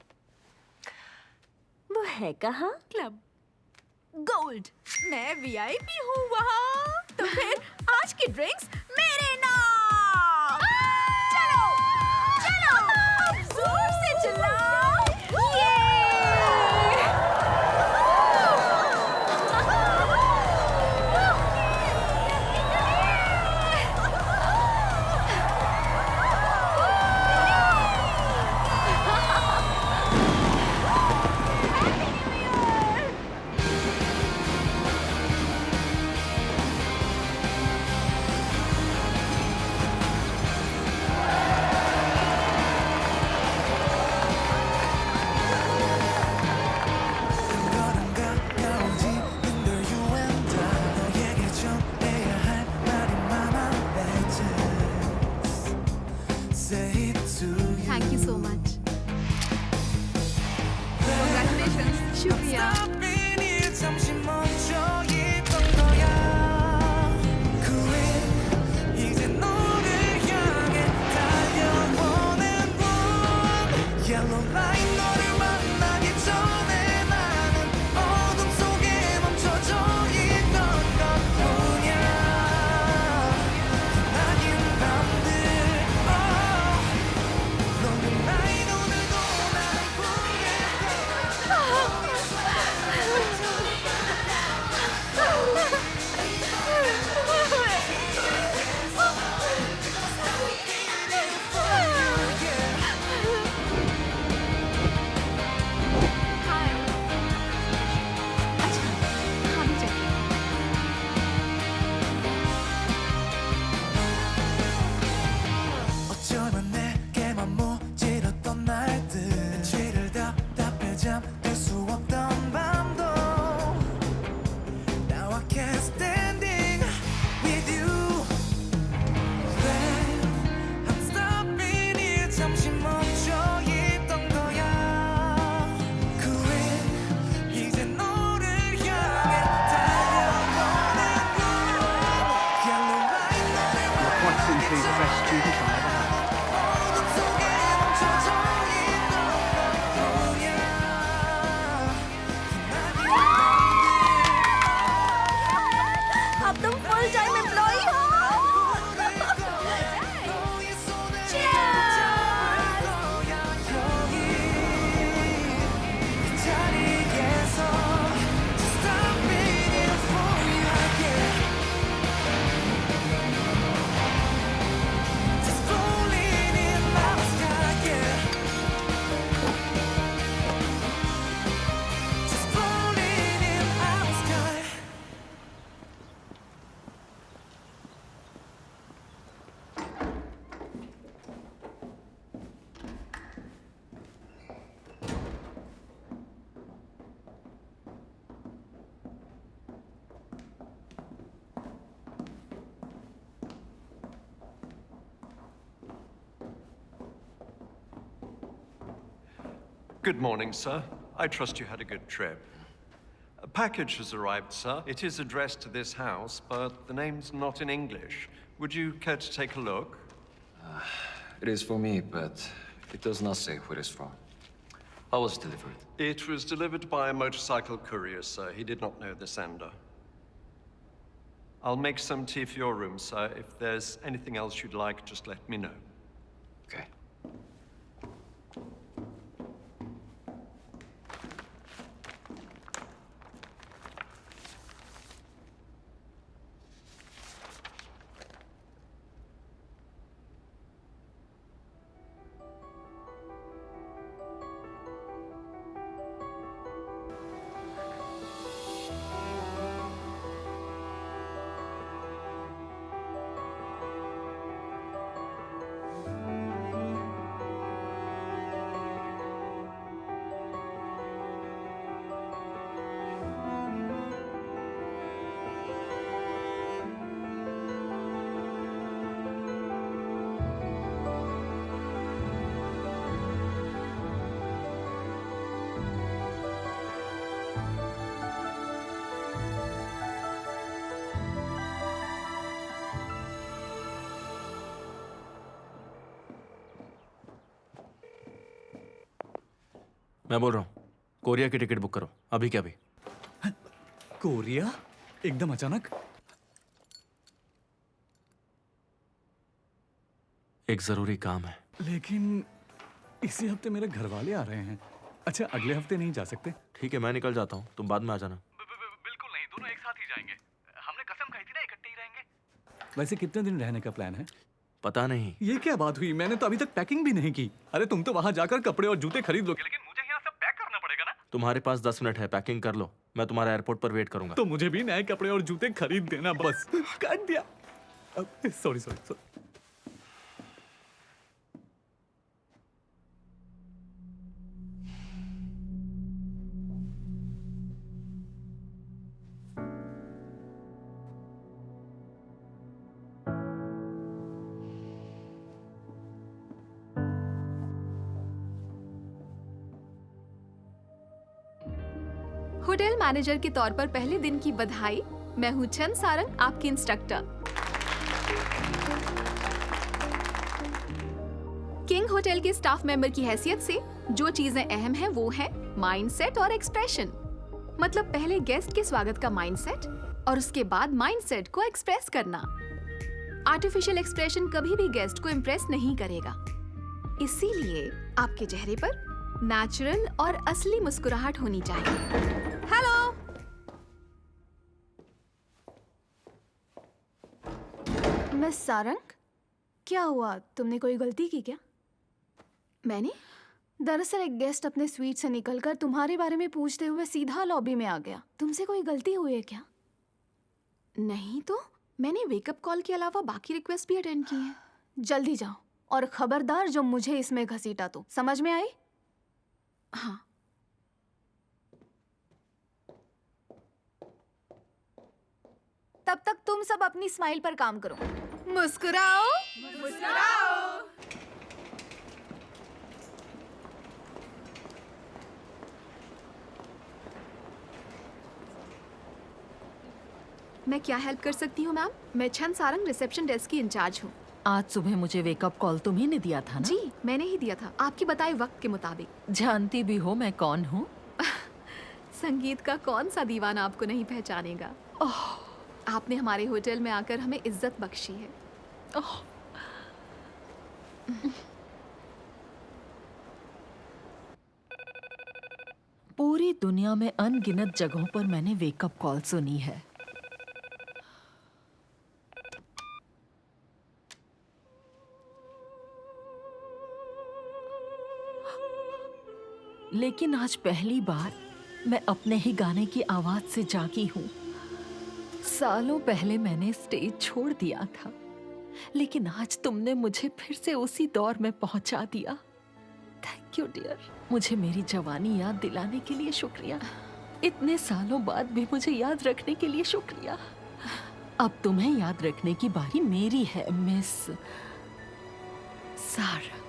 वो है कहाँ? Club gold. मैं वीआईपी हूँ वहाँ। तो फिर आज की ड्रिंक्स मेरे नाम। चलो चलो अब जोर से चिल्लाओ। ये शुक्रिया। 잠시 멈춰 있던 거야. 이제 너를 향해 달려보낸 건 Yellow light 너를 만나기 전에 나는 어둠 속에 멈춰져 있던 것뿐이야. 아닌 밤들 너는 나의 오늘도 나를 어쩌면 내게만 모질었던 날들 죄를 답답해 잠들 수 없던 밤도 Now I can't standing with you Babe I'm stopping here 잠시 멈춰 있던 거야 그래 이제 너를 향해 달려보낸 건 Yellow light 너를 Quite simply the best student I ever had. अब तुम फुल टाइम एम्प्लॉई हो। Good morning, sir. I trust you had a good trip. A package has arrived, sir. It is addressed to this house, but the name's not in English. Would you care to take a look? It is for me, but it does not say who it is from. How was it delivered? It was delivered by a motorcycle courier, sir. He did not know the sender. I'll make some tea for your room, sir. If there's anything else you'd like, just let me know. Okay. मैं बोल रहा हूँ कोरिया की टिकट बुक करो अभी क्या अभी। कोरिया एकदम अचानक। एक जरूरी काम है। लेकिन इसी हफ्ते मेरे घर वाले आ रहे हैं। अच्छा अगले हफ्ते नहीं जा सकते? ठीक है मैं निकल जाता हूँ, तुम बाद में आ जाना। बिल्कुल नहीं, दोनों एक साथ ही जाएंगे। हमने कसम खाई थी ना इकट्ठे ही रहेंगे। वैसे कितने दिन रहने का प्लान है? पता नहीं। ये क्या बात हुई? मैंने तो अभी तक पैकिंग भी नहीं की। अरे तुम तो वहाँ जाकर कपड़े और जूते खरीद लोगे, लेकिन मुझे यहाँ सब पैक करना पड़ेगा ना। तुम्हारे पास 10 मिनट है, पैकिंग कर लो, मैं तुम्हारे एयरपोर्ट पर वेट करूंगा। तो मुझे भी नए कपड़े और जूते खरीद देना बस। काट दिया। Sorry sorry sorry. Hotel manager के तौर पर पहले दिन की बधाई। मैं हूँ चंद सारंग, आपकी इंस्ट्रक्टर। किंग होटल के स्टाफ मेंबर की हैसियत से जो चीजें अहम हैं वो है माइंडसेट और एक्सप्रेशन। मतलब पहले गेस्ट के स्वागत का माइंडसेट और उसके बाद माइंडसेट को एक्सप्रेस करना। आर्टिफिशियल एक्सप्रेशन कभी भी गेस्ट को इम्प्रेस नहीं करेगा, इसीलिए आपके चेहरे पर नेचुरल और असली मुस्कुराहट होनी चाहिए। हेलो, मिस सारंग, क्या हुआ? तुमने कोई गलती की क्या? मैंने? दरअसल एक गेस्ट अपने स्वीट से निकलकर तुम्हारे बारे में पूछते हुए सीधा लॉबी में आ गया। तुमसे कोई गलती हुई है क्या? नहीं तो मैंने वेकअप कॉल के अलावा बाकी रिक्वेस्ट भी अटेंड की हैं। जल्दी जाओ और खबरदार जो मुझे इसमें घसीटा तो। समझ में आई? हाँ। तब तक तुम सब अपनी स्माइल पर काम करो। मुस्कुराओ, मुस्कुराओ। मैं क्या हेल्प कर सकती हूँ मैम? मैं चंद सारंग, रिसेप्शन डेस्क की इंचार्ज हूँ। आज सुबह मुझे वेकअप कॉल तुम्ही ने दिया था ना? जी, मैंने ही दिया था, आपके बताए वक्त के मुताबिक। जानती भी हो मैं कौन हूँ? संगीत का कौन सा दीवाना आपको नहीं पहचानेगा। आपने हमारे होटल में आकर हमें इज्जत बख्शी है। पूरी दुनिया में अनगिनत जगहों पर मैंने वेकअप कॉल सुनी है, लेकिन आज पहली बार मैं अपने ही गाने की आवाज से जागी हूँ। सालों पहले मैंने स्टेज छोड़ दिया था, लेकिन आज तुमने मुझे फिर से उसी दौर में पहुंचा दिया। Thank you dear. मुझे मेरी जवानी याद दिलाने के लिए शुक्रिया। इतने सालों बाद भी मुझे याद रखने के लिए शुक्रिया। अब तुम्हें याद रखने की बारी मेरी है मिस सारा।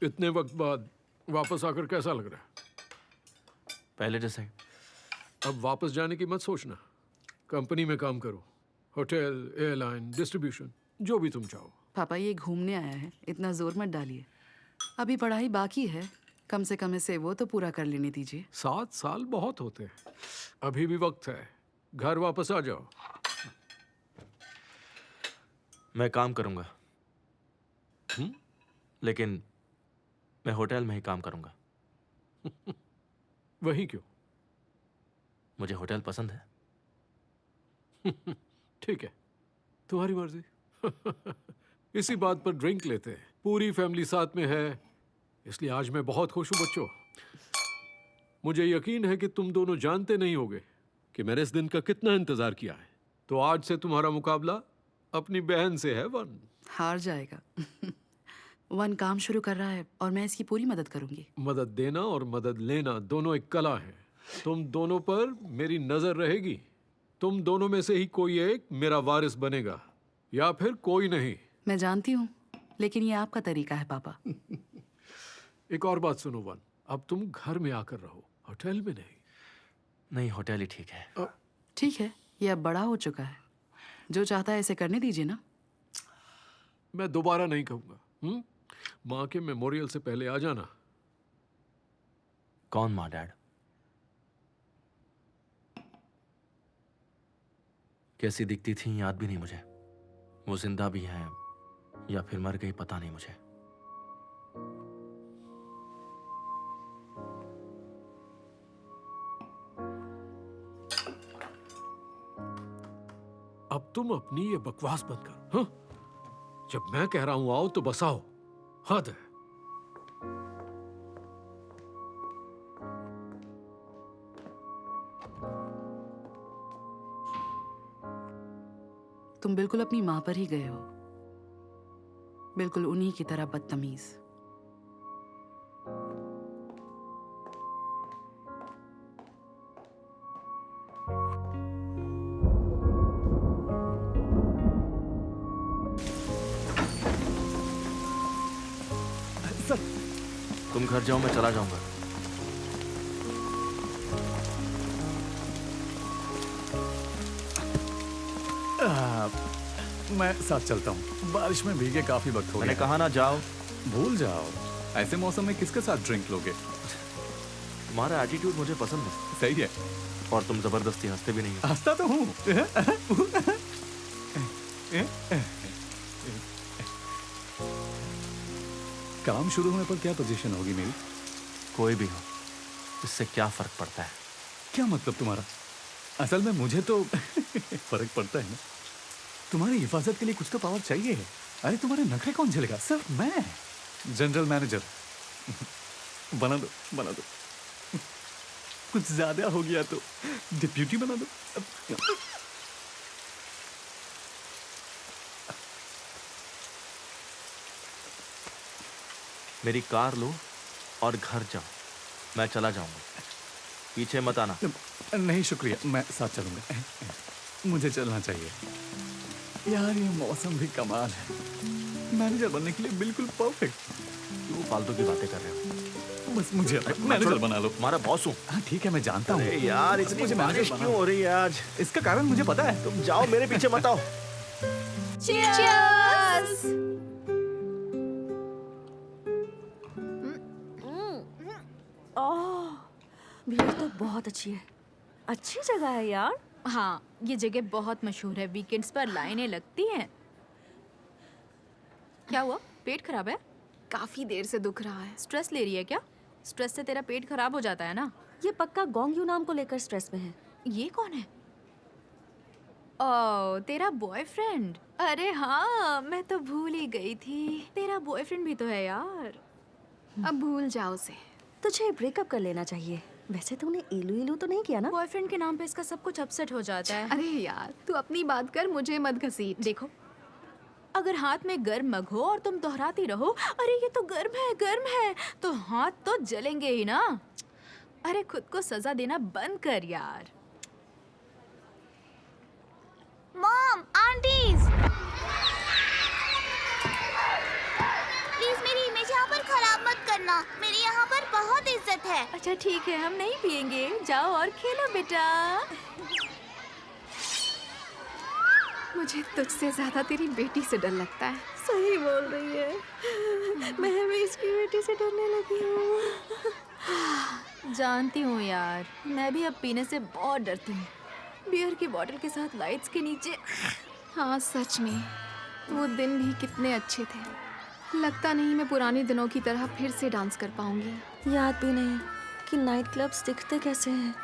इतने वक्त बाद वापस आकर कैसा लग रहा है? पहले जैसे। अब वापस जाने की मत सोचना। कंपनी में काम करो, होटल, एयरलाइन, डिस्ट्रीब्यूशन, जो भी तुम चाहो। पापा ये घूमने आया है, इतना जोर मत डालिए। अभी पढ़ाई बाकी है, कम से कम इसे वो तो पूरा कर लेने दीजिए। 7 साल बहुत होते हैं, अभी भी वक्त है। घर वापस आ जाओ। मैं काम करूंगा, लेकिन मैं होटल में ही काम करूंगा। वही क्यों? मुझे होटल पसंद है। ठीक है, तुम्हारी मर्जी। इसी बात पर ड्रिंक लेते हैं। पूरी फैमिली साथ में है, इसलिए आज मैं बहुत खुश हूं बच्चों। मुझे यकीन है कि तुम दोनों जानते नहीं होगे कि मैंने इस दिन का कितना इंतजार किया है। तो आज से तुम्हारा मुकाबला अपनी बहन से है वन। हार जाएगा। वन काम शुरू कर रहा है और मैं इसकी पूरी मदद करूंगी। मदद देना और मदद लेना दोनों एक कला है। तुम दोनों पर मेरी नजर रहेगी। तुम दोनों में से ही कोई एक मेरा वारिस बनेगा या फिर कोई नहीं। मैं जानती हूँ, लेकिन ये आपका तरीका है पापा। एक और बात सुनो वन, अब तुम घर में आकर रहो, होटल में नहीं। नहीं, होटल ही ठीक है। ठीक है, ये अब बड़ा हो चुका है, जो चाहता है इसे करने दीजिए ना। मैं दोबारा नहीं कहूंगा। माँ के मेमोरियल से पहले आ जाना। कौन माँ? डैड? कैसी दिखती थी याद भी नहीं मुझे। वो जिंदा भी है या फिर मर गई पता नहीं मुझे। अब तुम अपनी ये बकवास बंद करो। हाँ? जब मैं कह रहा हूं आओ तो बस आओ। हद है। तुम बिल्कुल अपनी माँ पर ही गए हो, बिल्कुल उन्हीं की तरह बदतमीज। तुम घर जाओ, मैं चला जाऊंगा। मैं साथ चलता हूँ। बारिश में भीगे काफी वक्त हो गया। मैंने कहा ना जाओ। भूल जाओ। ऐसे मौसम में किसके साथ ड्रिंक लोगे? तुम्हारा एटीट्यूड मुझे पसंद है। सही है। और तुम जबरदस्ती हंसते भी नहीं हो। हंसता तो हूँ। काम शुरू होने पर क्या पोजीशन होगी मेरी? कोई भी हो, इससे क्या फर्क पड़ता है? क्या मतलब तुम्हारा? असल में मुझे तो फर्क पड़ता है ना। तुम्हारी हिफाजत के लिए कुछ तो पावर चाहिए। अरे तुम्हारे नखरे कौन झेलेगा? सिर्फ मैं। जनरल मैनेजर बना दो, बना दो। कुछ ज्यादा हो गया तो डिप्यूटी बना दो। मेरी कार लो और घर जाओ, मैं चला जाऊंगा। पीछे मत आना। नहीं शुक्रिया, मैं साथ चलूंगा। मुझे चलना चाहिए। यार ये मौसम भी कमाल है। मैनेजर बनने के लिए बिल्कुल परफेक्ट। क्यों फालतू की बातें कर रहे हो? बस मुझे मैनेजर बना लो। तुम्हारा बॉस हूँ। हाँ ठीक है, मैं जानता हूँ। यार इतनी बारिश क्यों हो रही है आज? इसका कारण मुझे पता है। तुम जाओ, मेरे पीछे मत आओ। Cheers! ओह, भीड़ तो बहुत अच्छी है। अच्छी जगह है यार। हाँ, ये जगह बहुत मशहूर है। वीकेंड्स पर लाइनें लगती हैं। क्या हुआ? पेट खराब है? काफी देर से दुख रहा है। स्ट्रेस ले रही है क्या? स्ट्रेस से तेरा पेट खराब हो जाता है ना। ये पक्का गोंगयू नाम को लेकर स्ट्रेस में है। ये कौन है? ओह, तेरा बॉयफ्रेंड। अरे हाँ, मैं तो भूल ही गई थी। तेरा बॉयफ्रेंड भी तो है यार। अब भूल जाओ उसे। तुझे ब्रेकअप कर लेना चाहिए। वैसे तूने इलू इलू तो नहीं किया ना? बॉयफ्रेंड के नाम पे इसका सब कुछ अपसेट हो जाता है। अरे यार, तू अपनी बात कर, मुझे मत घसीट। देखो, अगर हाथ में गर्म मग हो और तुम दोहराती रहो, अरे ये तो गर्म है, तो हाथ तो जलेंगे ही ना। अरे खुद को सजा देना बंद कर यार। मॉम, आंटीज, प्लीज मेरी इमेज यहाँ पर खराब मत करना। मेरी यहाँ पर बहुत इज्जत है। अच्छा ठीक है, हम नहीं पियेंगे। जाओ और खेलो बेटा। मुझे तुझसे ज्यादा तेरी बेटी से डर लगता है। सही बोल रही है। मैं भी इसकी बेटी से डरने लगी हूँ। जानती हूँ यार, मैं भी अब पीने से बहुत डरती हूँ। बियर की बोतल के साथ लाइट्स के नीचे। हाँ सच में, वो दिन भी कितने अच्छे थे। लगता नहीं मैं पुराने दिनों की तरह फिर से डांस कर पाऊंगी। याद भी नहीं कि नाइट क्लब्स दिखते कैसे हैं।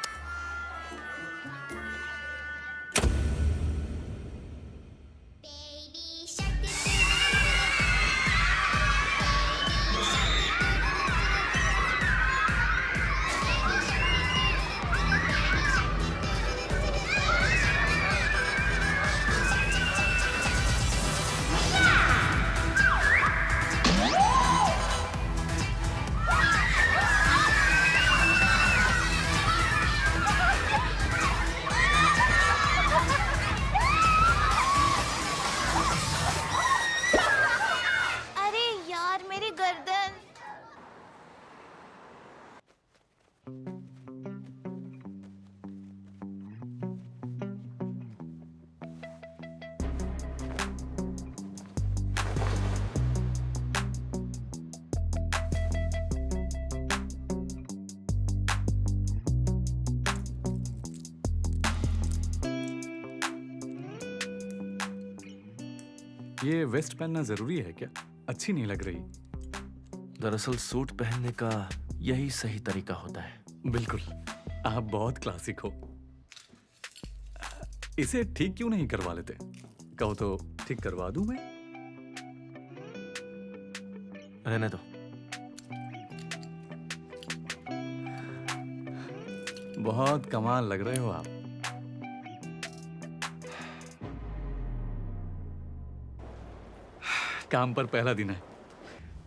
ये वेस्ट पहनना जरूरी है क्या? अच्छी नहीं लग रही। दरअसल सूट पहनने का यही सही तरीका होता है। बिल्कुल, आप बहुत क्लासिक हो। इसे ठीक क्यों नहीं करवा लेते? कहो तो ठीक करवा दूं मैं। रहने दो। बहुत कमाल लग रहे हो आप। काम पर पहला दिन है,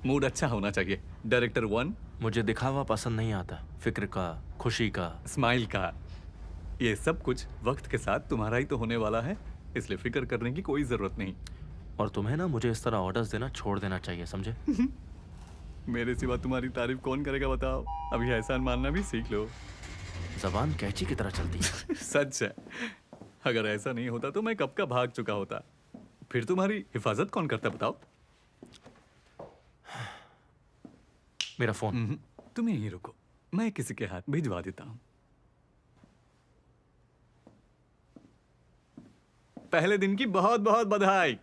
मूड अच्छा होना चाहिए। डायरेक्टर 1, मुझे दिखावा पसंद नहीं आता, फिक्र का, खुशी का, स्माइल का। ये सब कुछ वक्त के साथ तुम्हारा ही तो होने वाला है, इसलिए फिक्र करने की कोई जरूरत नहीं। और तुम्हें ना मुझे इस तरह ऑर्डर्स देना छोड़ देना चाहिए, समझे? मेरे सिवा तुम्हारी तारीफ कौन करेगा बताओ? अभी एहसान मानना भी सीख लो। जबान कैंची की तरह चलती है। सच है, अगर ऐसा नहीं होता तो मैं कब का भाग चुका होता। फिर तुम्हारी हिफाजत कौन करता बताओ? मेरा फोन। तुम यहीं रुको, मैं किसी के हाथ भिजवा देता हूँ। पहले दिन की बहुत बहुत बधाई।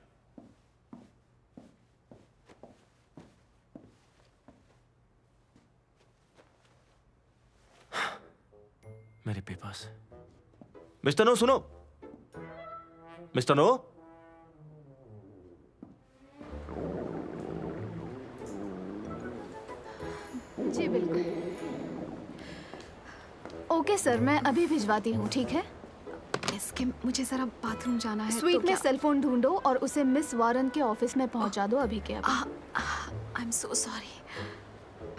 मेरे पास। मिस्टर नो सुनो, मिस्टर नो। जी बिल्कुल। ओके सर, मैं अभी भिजवाती हूँ, ठीक है? इसके मुझे जरा बाथरूम जाना है। स्वीट में सेल फोन ढूंढो और उसे मिस वारन के ऑफिस में पहुंचा दो अभी के अभी। आई एम सो सॉरी,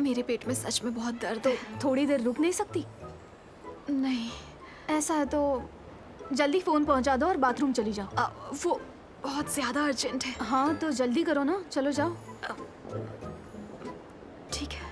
मेरे पेट में सच में बहुत दर्द है। थोड़ी देर रुक नहीं सकती? नहीं, ऐसा है तो जल्दी फोन पहुंचा दो और बाथरूम चली जाओ। वो बहुत ज्यादा अर्जेंट है। हाँ तो जल्दी करो ना, चलो जाओ। ठीक है।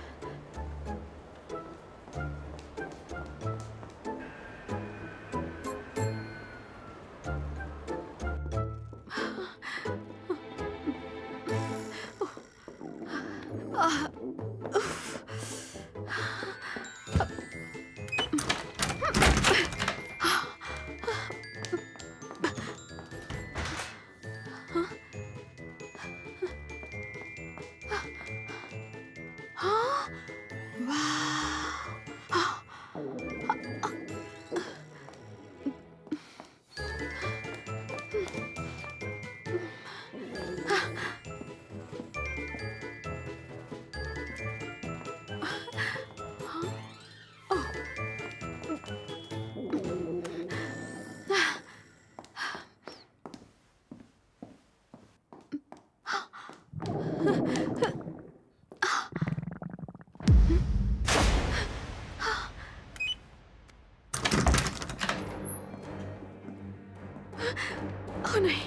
ओह नहीं।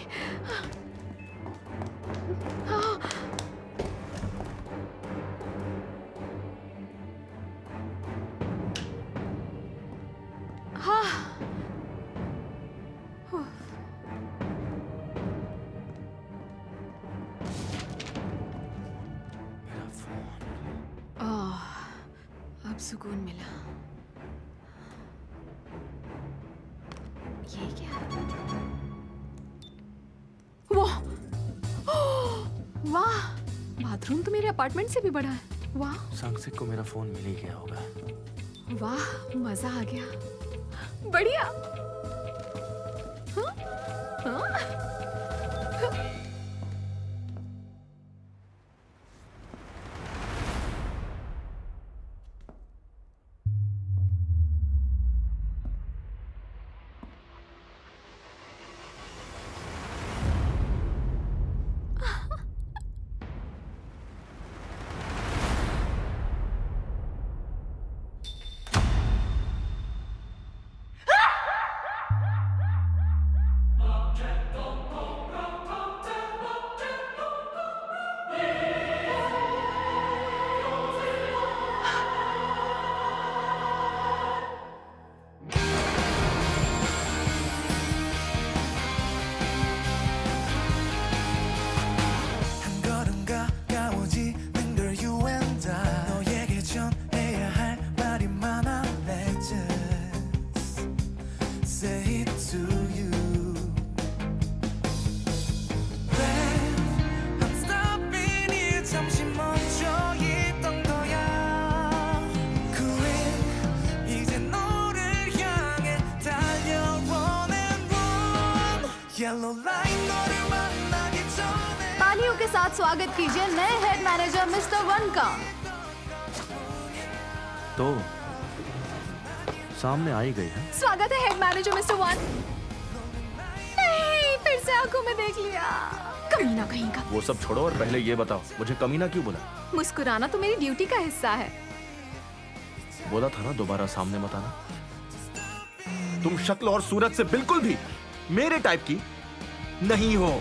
अब सुकून मिला। ये क्या? वाह, बाथरूम तो मेरे अपार्टमेंट से भी बड़ा है। वाह, सांगसिक को मेरा फोन मिल ही गया होगा। वाह, मजा आ गया। बढ़िया। हाँ? हाँ? साथ स्वागत कीजिए नए हेड मैनेजर मिस्टर वन का। तो सामने आई गई है। स्वागत है हेड मैनेजर मिस्टर वन। नहीं, फिर से आंखों में देख लिया। कमीना कहीं का। वो सब छोड़ो और पहले ये बताओ मुझे कमीना क्यों बोला? मुस्कुराना तो मेरी ड्यूटी का हिस्सा है। बोला था ना दोबारा सामने मत आना। तुम शक्ल और सूरत से बिल्कुल भी मेरे टाइप की नहीं हो।